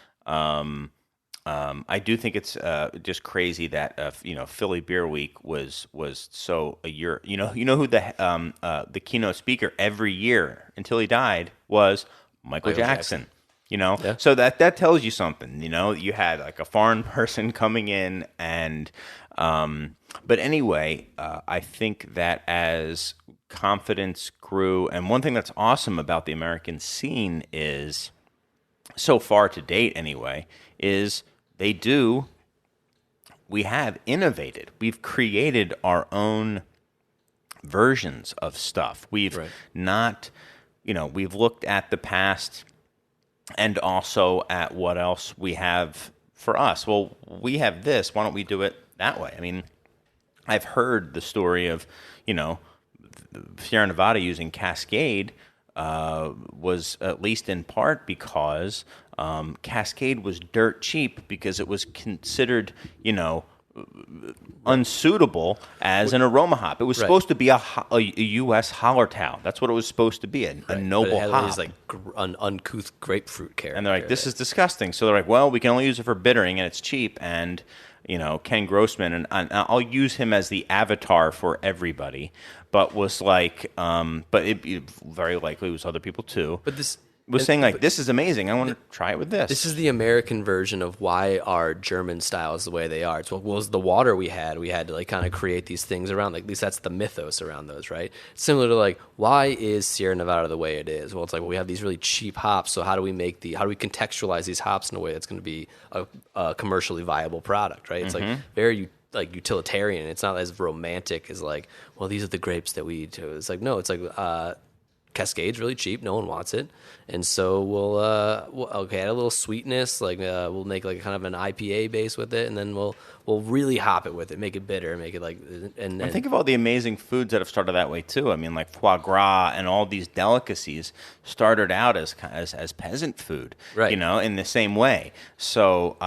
I do think it's just crazy that Philly Beer Week was so a year. You know who the keynote speaker every year until he died was Michael Jackson. Yeah. So that tells you something. You had like a foreign person coming in, and but anyway, I think that as confidence grew, and one thing that's awesome about the American scene is, so far to date anyway, is we have innovated. We've created our own versions of stuff. We've Right. not, we've looked at the past and also at what else we have for us. Well, we have this. Why don't we do it that way? I mean, I've heard the story of, Sierra Nevada using Cascade was at least in part because Cascade was dirt cheap because it was considered, unsuitable as an aroma hop. It was Right. supposed to be a U.S. Hallertau. That's what it was supposed to be, a but noble it had hop. these like an uncouth grapefruit character. And they're like, this is disgusting. So they're like, well, we can only use it for bittering, and it's cheap. And, Ken Grossman, and I'll use him as the avatar for everybody, but was like, but it very likely was other people too. But this was saying like, this is amazing. I want to try it with this. This is the American version of why our German style is the way they are. It's what was the water we had. We had to like kind of create these things around. Like at least that's the mythos around those, right? Similar to like, why is Sierra Nevada the way it is? Well, it's like, well, we have these really cheap hops. So how do we contextualize these hops in a way that's going to be a commercially viable product, right? It's like very like utilitarian. It's not as romantic as like, well, these are the grapes that we eat. It's like, no, it's like Cascade's really cheap. No one wants it. And so we'll add a little sweetness. Like we'll make like kind of an IPA base with it, and then we'll really hop it with it, make it bitter, make it like. And think of all the amazing foods that have started that way too. I mean, like foie gras and all these delicacies started out as peasant food, Right. In the same way. So,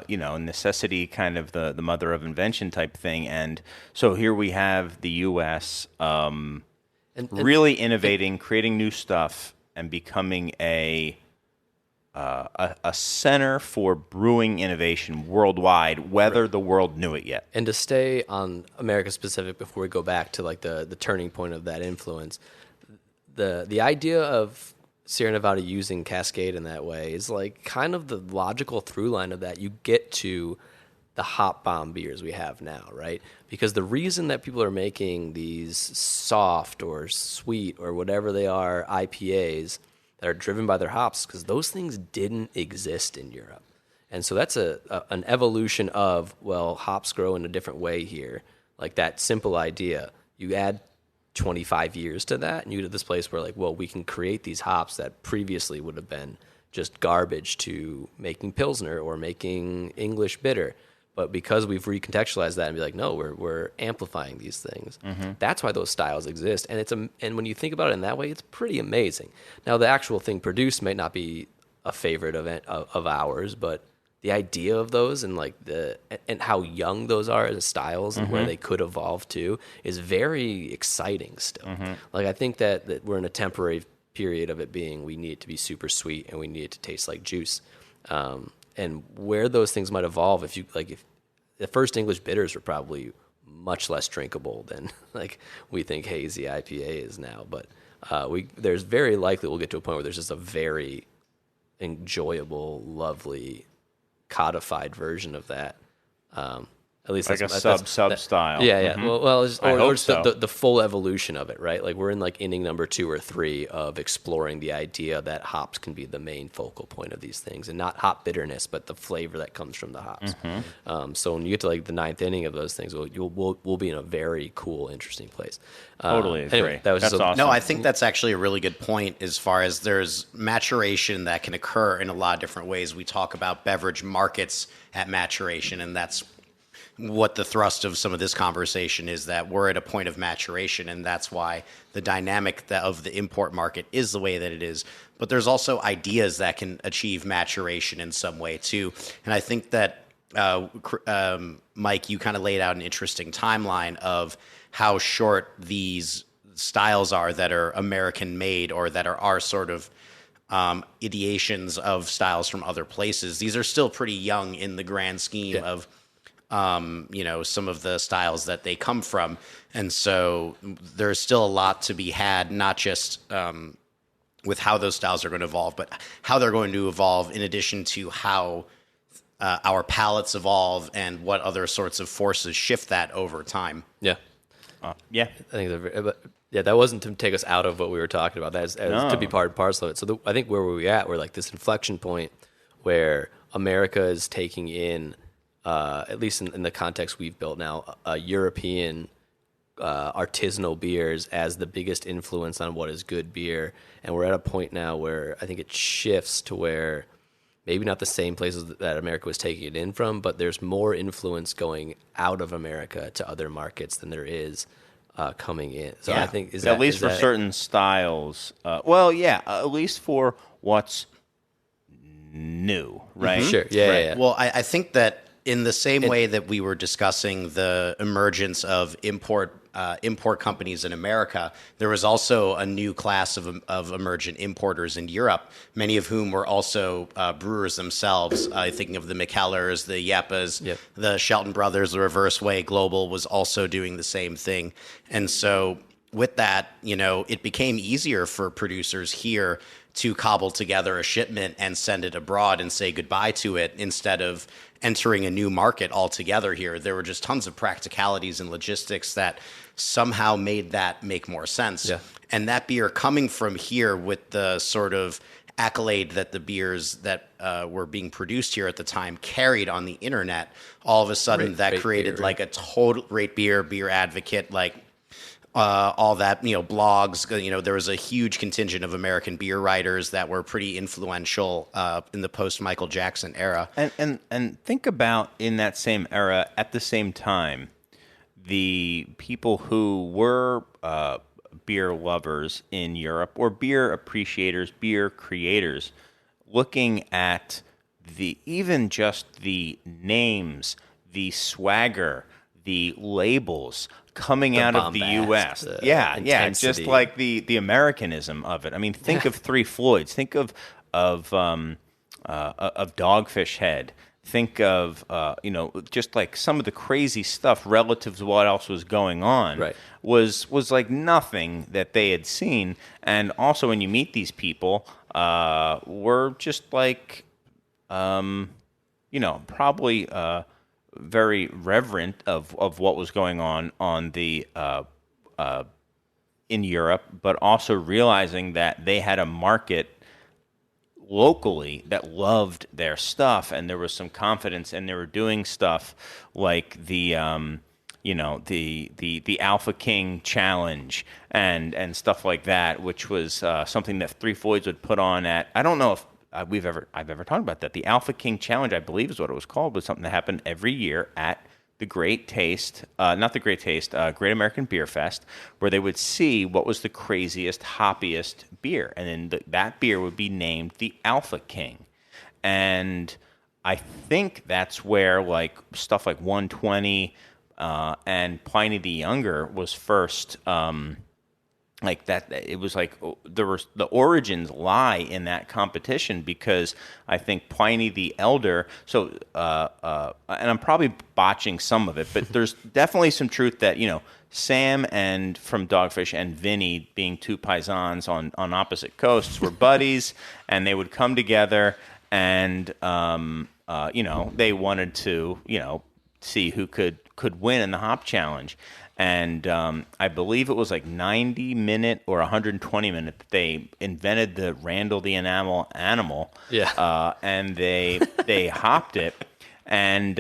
necessity kind of the mother of invention type thing. And so here we have the U.S. Really innovating, creating new stuff, and becoming a center for brewing innovation worldwide, whether the world knew it yet. And to stay on America specific before we go back to like the turning point of that influence, the idea of Sierra Nevada using Cascade in that way is like kind of the logical through line of that. You get to the hop bomb beers we have now, right? Because the reason that people are making these soft or sweet or whatever they are IPAs that are driven by their hops, because those things didn't exist in Europe. And so that's an evolution of, well, hops grow in a different way here. Like that simple idea. You add 25 years to that, and you get to this place where like, well, we can create these hops that previously would have been just garbage to making Pilsner or making English bitter. But because we've recontextualized that and be like, no, we're amplifying these things. Mm-hmm. That's why those styles exist, and and when you think about it in that way, it's pretty amazing. Now, the actual thing produced might not be a favorite of ours, but the idea of those and like and how young those are as styles and where they could evolve to is very exciting still. Mm-hmm. Like I think that we're in a temporary period of it being we need it to be super sweet and we need it to taste like juice. And where those things might evolve, if the first English bitters were probably much less drinkable than like we think hazy IPA is now, but there's very likely we'll get to a point where there's just a very enjoyable, lovely, codified version of that At least like that's a sub style. Yeah, yeah. Well, it's just, or just so. the full evolution of it, right? Like we're in like inning number 2 or 3 of exploring the idea that hops can be the main focal point of these things, and not hop bitterness, but the flavor that comes from the hops. So when you get to like the 9th inning of those things, we'll be in a very cool, interesting place. Totally agree. Anyway, that was That's just awesome. No, I think that's actually a really good point as far as there's maturation that can occur in a lot of different ways. We talk about beverage markets at maturation, and that's what the thrust of some of this conversation is, that we're at a point of maturation, and that's why the dynamic of the import market is the way that it is. But there's also ideas that can achieve maturation in some way too. And I think that, Mike, you kind of laid out an interesting timeline of how short these styles are that are American made, or that are our sort of ideations of styles from other places. These are still pretty young in the grand scheme of some of the styles that they come from. And so there's still a lot to be had, not just with how those styles are going to evolve, but how they're going to evolve in addition to how our palates evolve and what other sorts of forces shift that over time. Yeah. Yeah. I think that wasn't to take us out of what we were talking about. That's to be part and parcel of it. So I think where were we at? We're like this inflection point where America is taking in, at least in the context we've built now, European artisanal beers as the biggest influence on what is good beer. And we're at a point now where I think it shifts to where maybe not the same places that America was taking it in from, but there's more influence going out of America to other markets than there is coming in. So I think at least for certain styles. At least for what's new, right? Sure. Yeah, Right. yeah. Well, I think that in the same way that we were discussing the emergence of import companies in America, there was also a new class of emergent importers in Europe, many of whom were also brewers themselves. Thinking of the Michellers, the Yeppas, the Shelton Brothers, the Reverse Way Global was also doing the same thing. And so with that, it became easier for producers here to cobble together a shipment and send it abroad and say goodbye to it instead of entering a new market altogether here. There were just tons of practicalities and logistics that somehow made that make more sense. Yeah. And that beer coming from here with the sort of accolade that the beers that were being produced here at the time carried on the internet, all of a sudden that created beer, like a total Rate Beer Advocate, like all that, blogs, there was a huge contingent of American beer writers that were pretty influential in the post Michael Jackson era. And think about in that same era, at the same time, the people who were beer lovers in Europe, or beer appreciators, beer creators, looking at even just the names, the swagger, the labels coming out of the U.S. Just like the Americanism of it. I mean, think of Three Floyds. Think of Dogfish Head. Think of just like some of the crazy stuff relative to what else was going on. Right. Was like nothing that they had seen. And also, when you meet these people, we're just like, probably very reverent of what was going on the in Europe, but also realizing that they had a market locally that loved their stuff, and there was some confidence, and they were doing stuff like the Alpha King Challenge and stuff like that, which was something that Three Floyds would put on at, I don't know if I've ever talked about that. The Alpha King Challenge, I believe is what it was called, was something that happened every year at the Great American Beer Fest, where they would see what was the craziest, hoppiest beer. And then that beer would be named the Alpha King. And I think that's where like stuff like 120 and Pliny the Younger was first like that. It was like the origins lie in that competition, because I think Pliny the Elder, and I'm probably botching some of it, but there's definitely some truth that, Sam and from Dogfish and Vinny, being two paisans on opposite coasts, were buddies, and they would come together and, they wanted to, see who could win in the hop challenge. And I believe it was like 90-minute or 120-minute that they invented the Randall the Enamel animal. Yeah. And they hopped it, and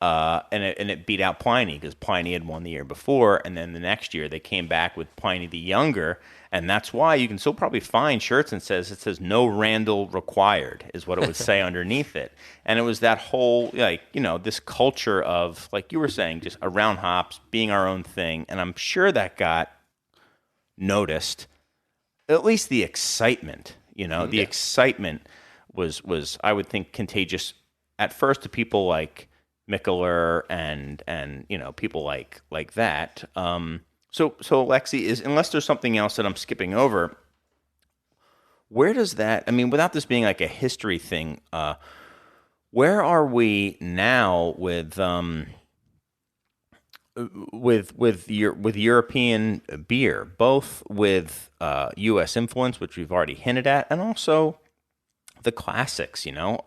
it beat out Pliny because Pliny had won the year before, and then the next year they came back with Pliny the Younger, and that's why you can still probably find shirts and it says no Randall required is what it would say underneath it. And it was that whole, like, you know, this culture of, like you were saying, just around hops being our own thing, and I'm sure that got noticed. At least the excitement, you know, the excitement was I would think contagious at first to people like Mikkeler and you know, people like that. So Alexi, unless there's something else that I'm skipping over, where does that? I mean, without this being like a history thing, where are we now with European beer, both with U.S. influence, which we've already hinted at, and also the classics? You know,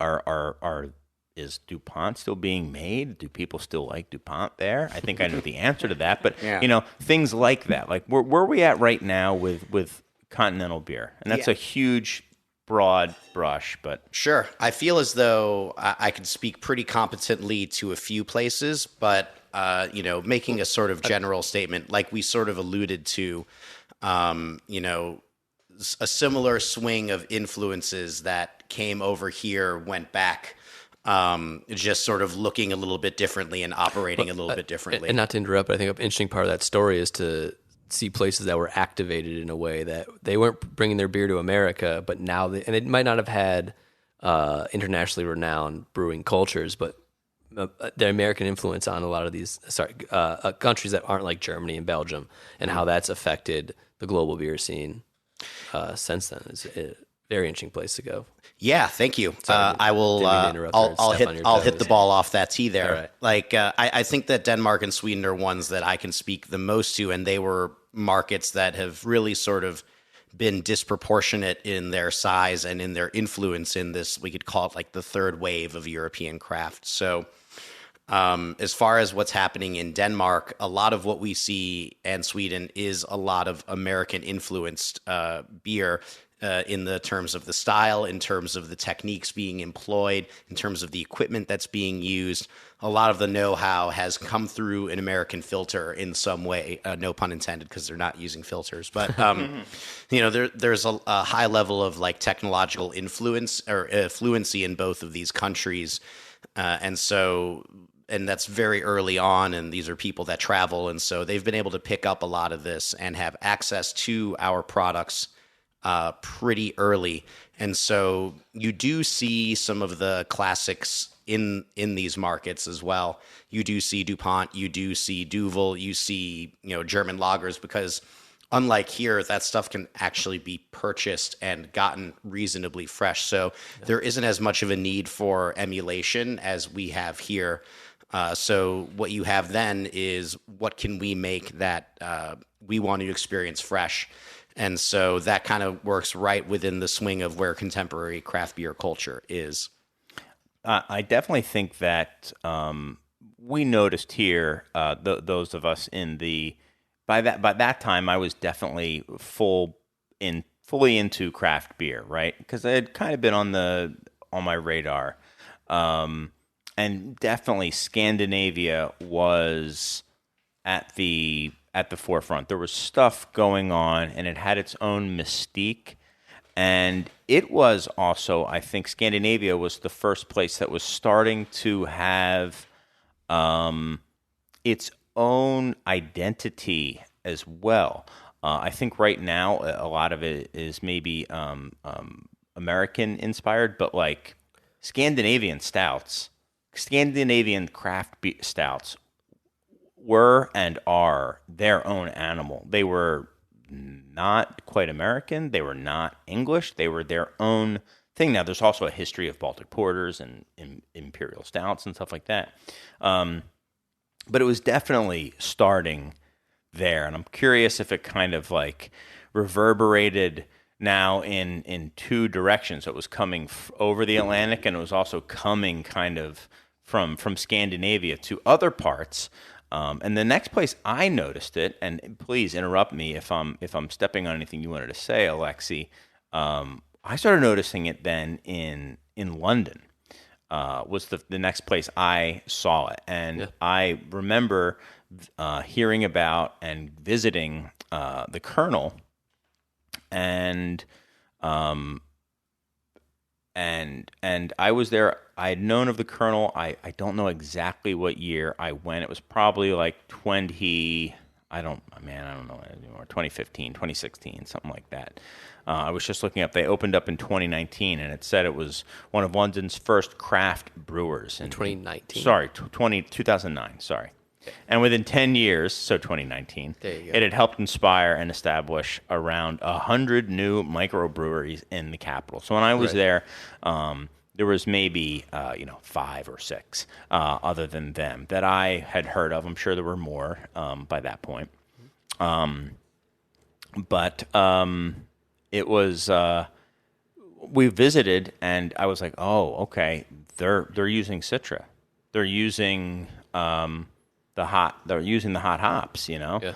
is DuPont still being made? Do people still like DuPont there? I think I know the answer to that, but you know, things like that. Like where are we at right now with continental beer? And that's a huge, broad brush, but Sure. I feel as though I could speak pretty competently to a few places, but you know, making a sort of general statement, like we sort of alluded to, you know, a similar swing of influences that came over here, went back. Just sort of looking a little bit differently and operating a little bit differently. And not to interrupt, but I think an interesting part of that story is to see places that were activated in a way that they weren't bringing their beer to America, but now and it might not have had internationally renowned brewing cultures, but the American influence on a lot of these countries that aren't like Germany and Belgium, and how that's affected the global beer scene since then. Is a very interesting place to go. Yeah, thank you. Sorry, I will. didn't mean to interrupt or I'll step on your hit toes. the ball off that tee there. All right. Like I think that Denmark and Sweden are ones that I can speak the most to, and they were markets that have really sort of been disproportionate in their size and in their influence in this. We could call it like the third wave of European craft. So. As far as what's happening in Denmark, a lot of what we see and Sweden is a lot of American influenced beer in the terms of the style, in terms of the techniques being employed, in terms of the equipment that's being used. A lot of the know-how has come through an American filter in some way, no pun intended, because they're not using filters. But, you know, there's a high level of like technological influence or fluency in both of these countries. And that's very early on, and these are people that travel, and so they've been able to pick up a lot of this and have access to our products pretty early. And so you do see some of the classics in these markets as well. You do see DuPont, you do see Duvel, you see, you know, German lagers, because unlike here, that stuff can actually be purchased and gotten reasonably fresh. So there isn't as much of a need for emulation as we have here. So what you have then is, what can we make that we want to experience fresh? And so that kind of works right within the swing of where contemporary craft beer culture is. I definitely think that we noticed here, those of us in the by that time, I was definitely fully into craft beer, right? Because it had kind of been on my radar. And definitely Scandinavia was at the forefront. There was stuff going on, and it had its own mystique. And it was also, I think, Scandinavia was the first place that was starting to have its own identity as well. I think right now a lot of it is maybe American inspired, but like Scandinavian craft stouts were and are their own animal. They were not quite American. They were not English. They were their own thing. Now, there's also a history of Baltic porters and imperial stouts and stuff like that. But it was definitely starting there. And I'm curious if it kind of like reverberated now in two directions. It was coming over the Atlantic, and it was also coming kind of from Scandinavia to other parts. And the next place I noticed it, and please interrupt me if I'm stepping on anything you wanted to say, Alexi. I started noticing it then in London. Was the next place I saw it, and I remember hearing about and visiting the Colonel, and I was there. I had known of the Colonel. I don't know exactly what year I went. It was probably like I don't know anymore. 2015, 2016, something like that. I was just looking up. They opened up in 2019, and it said it was one of London's first craft brewers. In 2019? Sorry, 2009, sorry. Okay. And within 10 years, so 2019, there you go. It had helped inspire and establish around 100 new microbreweries in the capital. So when I was there was maybe 5 or 6 other than them that I had heard of. I'm sure there were more by that point. But it was we visited, and I was like, oh, okay, they're using Citra, they're using the hot hops, Yeah.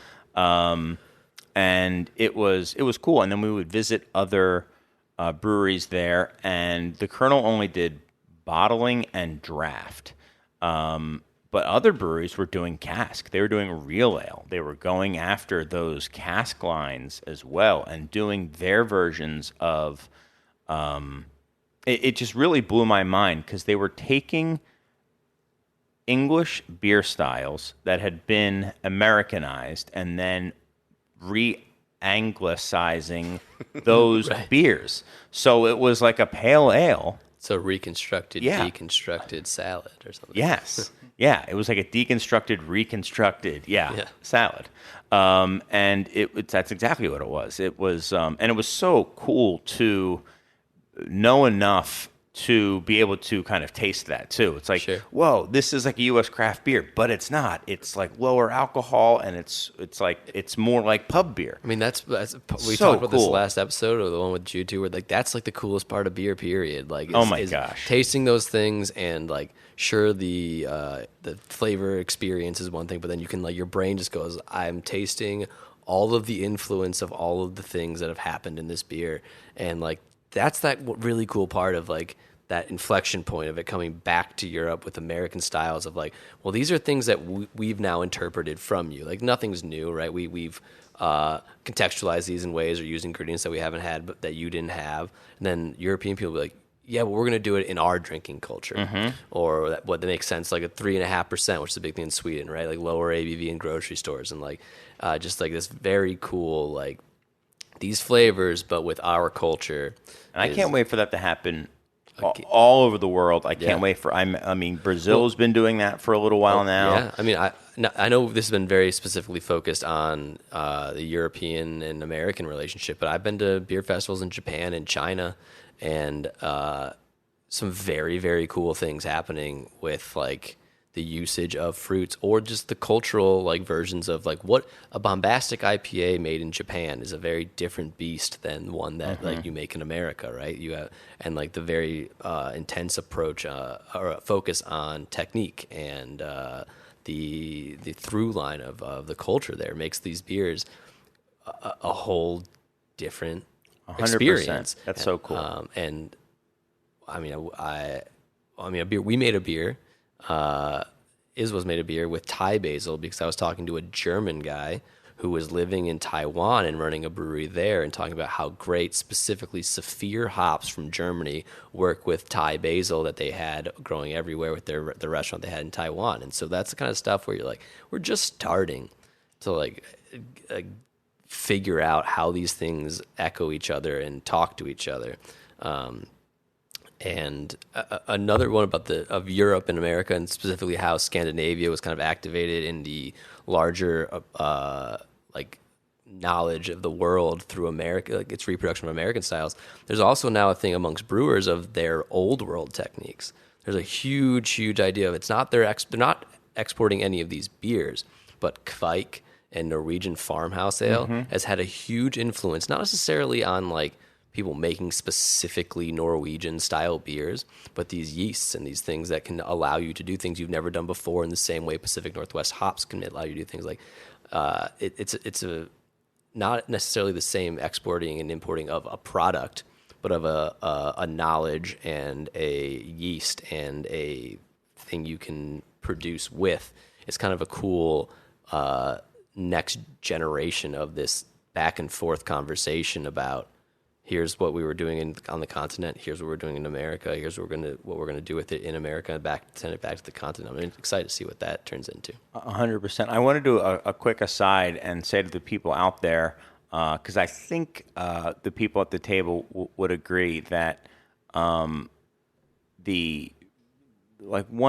And it was cool. And then we would visit other breweries there, and the Colonel only did bottling and draft. But other breweries were doing cask. They were doing real ale. They were going after those cask lines as well and doing their versions of. It just really blew my mind because they were taking English beer styles that had been Americanized and then re-anglicizing those beers. So it was like a pale ale. So reconstructed, deconstructed salad or something. Yes. Yeah, it was like a deconstructed, reconstructed, salad. And that's exactly what it was. It was, and it was so cool to know enough to be able to kind of taste that too. It's like, whoa, this is like a U.S. craft beer, but it's not. It's like lower alcohol, and it's more like pub beer. I mean, that's we so talked about cool. this last episode, or the one with Jude too, where like that's like the coolest part of beer. Period. Like, Oh my gosh, tasting those things, and like, sure, the flavor experience is one thing, but then you can, like, your brain just goes, I'm tasting all of the influence of all of the things that have happened in this beer, and like that's that really cool part of like that inflection point of it coming back to Europe with American styles of like, well, these are things that we've now interpreted from you. Like, nothing's new, right? We've contextualized these in ways or used ingredients that we haven't had, but that you didn't have. And then European people will be like, yeah, well, we're going to do it in our drinking culture. Or what makes sense, like a 3.5%, which is a big thing in Sweden, right? Like lower ABV in grocery stores, and like just like this very cool, like these flavors, but with our culture. And I can't wait for that to happen all over the world. I can't wait for. I mean, Brazil's been doing that for a little while now. Yeah, I mean, I know this has been very specifically focused on the European and American relationship, but I've been to beer festivals in Japan and China, and some very, very cool things happening with like the usage of fruits, or just the cultural like versions of like what a bombastic IPA made in Japan is a very different beast than one that like you make in America, right? You have, and like the very intense approach or focus on technique and the through line of the culture there makes these beers a whole different 100%. experience. That's so cool. And I mean, a beer. We made a beer. Iswas made a beer with Thai basil because I was talking to a German guy who was living in Taiwan and running a brewery there, and talking about how great specifically Saphir hops from Germany work with Thai basil that they had growing everywhere with the restaurant they had in Taiwan. And so that's the kind of stuff where you're like, we're just starting to like figure out how these things echo each other and talk to each other. And another one about of Europe and America, and specifically how Scandinavia was kind of activated in the larger like knowledge of the world through America, like its reproduction of American styles. There's also now a thing amongst brewers of their old world techniques. There's a huge idea of it's not they're not exporting any of these beers, but Kvike and Norwegian farmhouse ale has had a huge influence, not necessarily on like people making specifically Norwegian style beers, but these yeasts and these things that can allow you to do things you've never done before in the same way Pacific Northwest hops can allow you to do things like it's a not necessarily the same exporting and importing of a product, but of a knowledge and a yeast and a thing you can produce with. It's kind of a cool next generation of this back and forth conversation about here's what we were doing on the continent, here's what we're doing in America, here's what we're gonna do with it in America, and send it back to the continent. I'm excited to see what that turns into. 100%. I want to do a quick aside and say to the people out there, because I think the people at the table would agree that one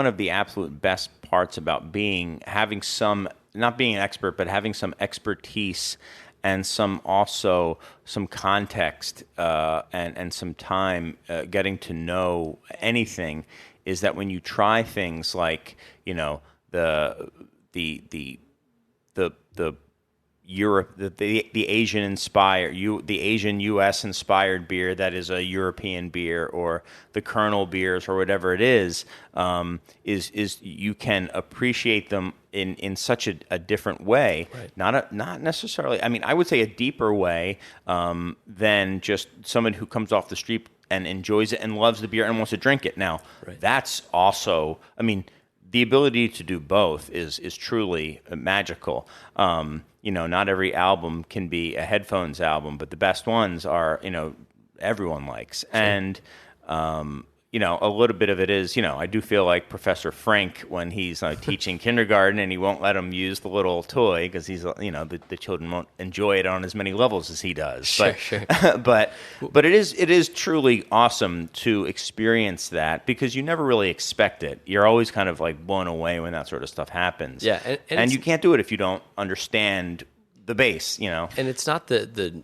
of the absolute best parts about having some, not being an expert, but having some expertise and some context and some time getting to know anything is that when you try things like, you know, the Europe, the Asian inspired, the Asian U.S. inspired beer that is a European beer, or the Kernel beers, or whatever it is you can appreciate them in such a different way, right. Not necessarily. I mean, I would say a deeper way than just someone who comes off the street and enjoys it and loves the beer and wants to drink it. Now, right. That's also, I mean, the ability to do both is truly magical. You know, not every album can be a headphones album, but the best ones are, you know, everyone likes. Sure. And, you know, a little bit of it is, you know, I do feel like Professor Frank when he's teaching kindergarten and he won't let them use the little toy because he's, you know, the children won't enjoy it on as many levels as he does. Sure, but, sure. but it is truly awesome to experience that because you never really expect it. You're always kind of like blown away when that sort of stuff happens. Yeah, and you can't do it if you don't understand the base, you know. And it's not the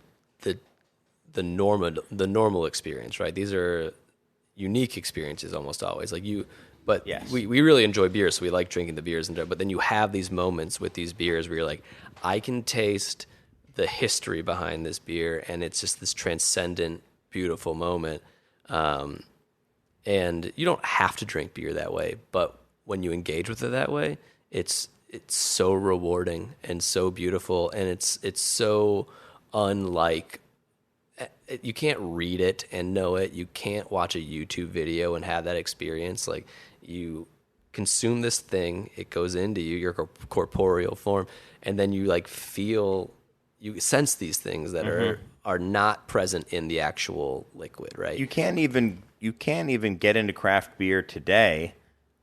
normal experience, right? These are unique experiences almost always, but yes. we really enjoy beer, so we like drinking the beers, but then you have these moments with these beers where you're like, I can taste the history behind this beer, and it's just this transcendent, beautiful moment. And you don't have to drink beer that way, but when you engage with it that way, it's so rewarding and so beautiful, and it's so unlike. You can't read it and know it. You can't watch a YouTube video and have that experience. Like, you consume this thing, it goes into you, your corporeal form, and then you you sense these things that are not present in the actual liquid, right? You can't even get into craft beer today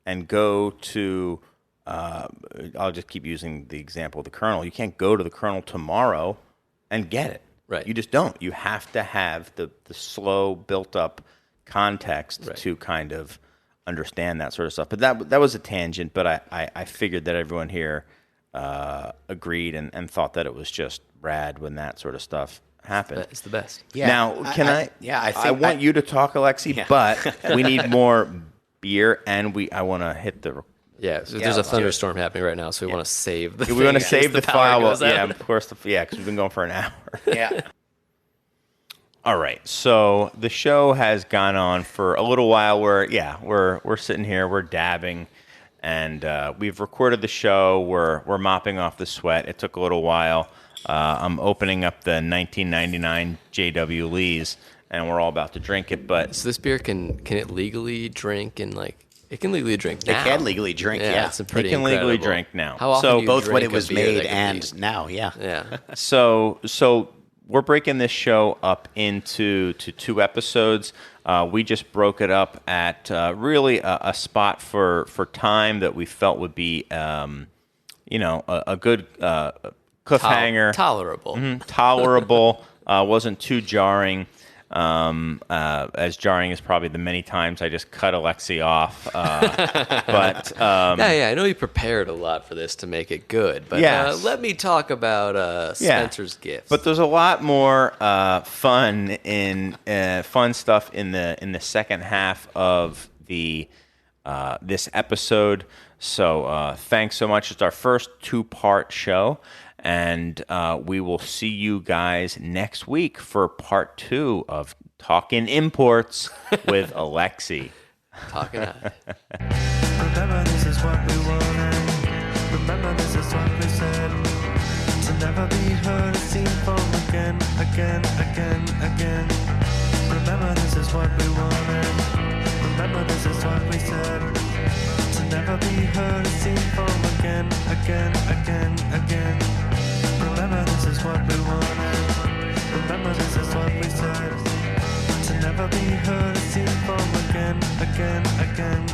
and go to. I'll just keep using the example of the Kernel. You can't go to the Kernel tomorrow and get it. Right. You just don't. You have to have the slow built-up context right. to kind of understand that sort of stuff. But that was a tangent, but I figured that everyone here agreed and thought that it was just rad when that sort of stuff happened. It's the best. Yeah. Now, I want you to talk, Alexi, yeah. but we need more beer, and I want to hit the... Yeah, so there's a thunderstorm happening right now, so we want to save the. We want to save the file. Yeah, of course. Because we've been going for an hour. Yeah. All right, so the show has gone on for a little while. We're sitting here, we're dabbing, and we've recorded the show. We're mopping off the sweat. It took a little while. I'm opening up the 1999 J.W. Lee's, and we're all about to drink it. But so this beer can it legally drink and like. It can legally drink now. It can legally drink, yeah. It's pretty it can incredible. legally drink now. How often do you both drink when it was a beer made and now, yeah. Yeah. So we're breaking this show up into two episodes. We just broke it up at really a spot for time that we felt would be, a good cliffhanger. Tolerable. Mm-hmm. Tolerable. Wasn't too jarring. As jarring as probably the many times I just cut Alexi off. But I know you prepared a lot for this to make it good. But yes. Let me talk about Spencer's gifts. But there's a lot more fun stuff in the second half of the this episode. So thanks so much. It's our first 2-part show. And we will see you guys next week for part 2 of Talking Imports with Alexi. Talking. Remember this is what we wanted. Remember this is what we said. To never be heard or seen from again, again, again, again. Remember this is what we wanted. Remember this is what we said. To never be heard or seen from again, again, again, again. Remember this is what we wanted. Remember this is what we said. To never be heard or seen from again, again, again.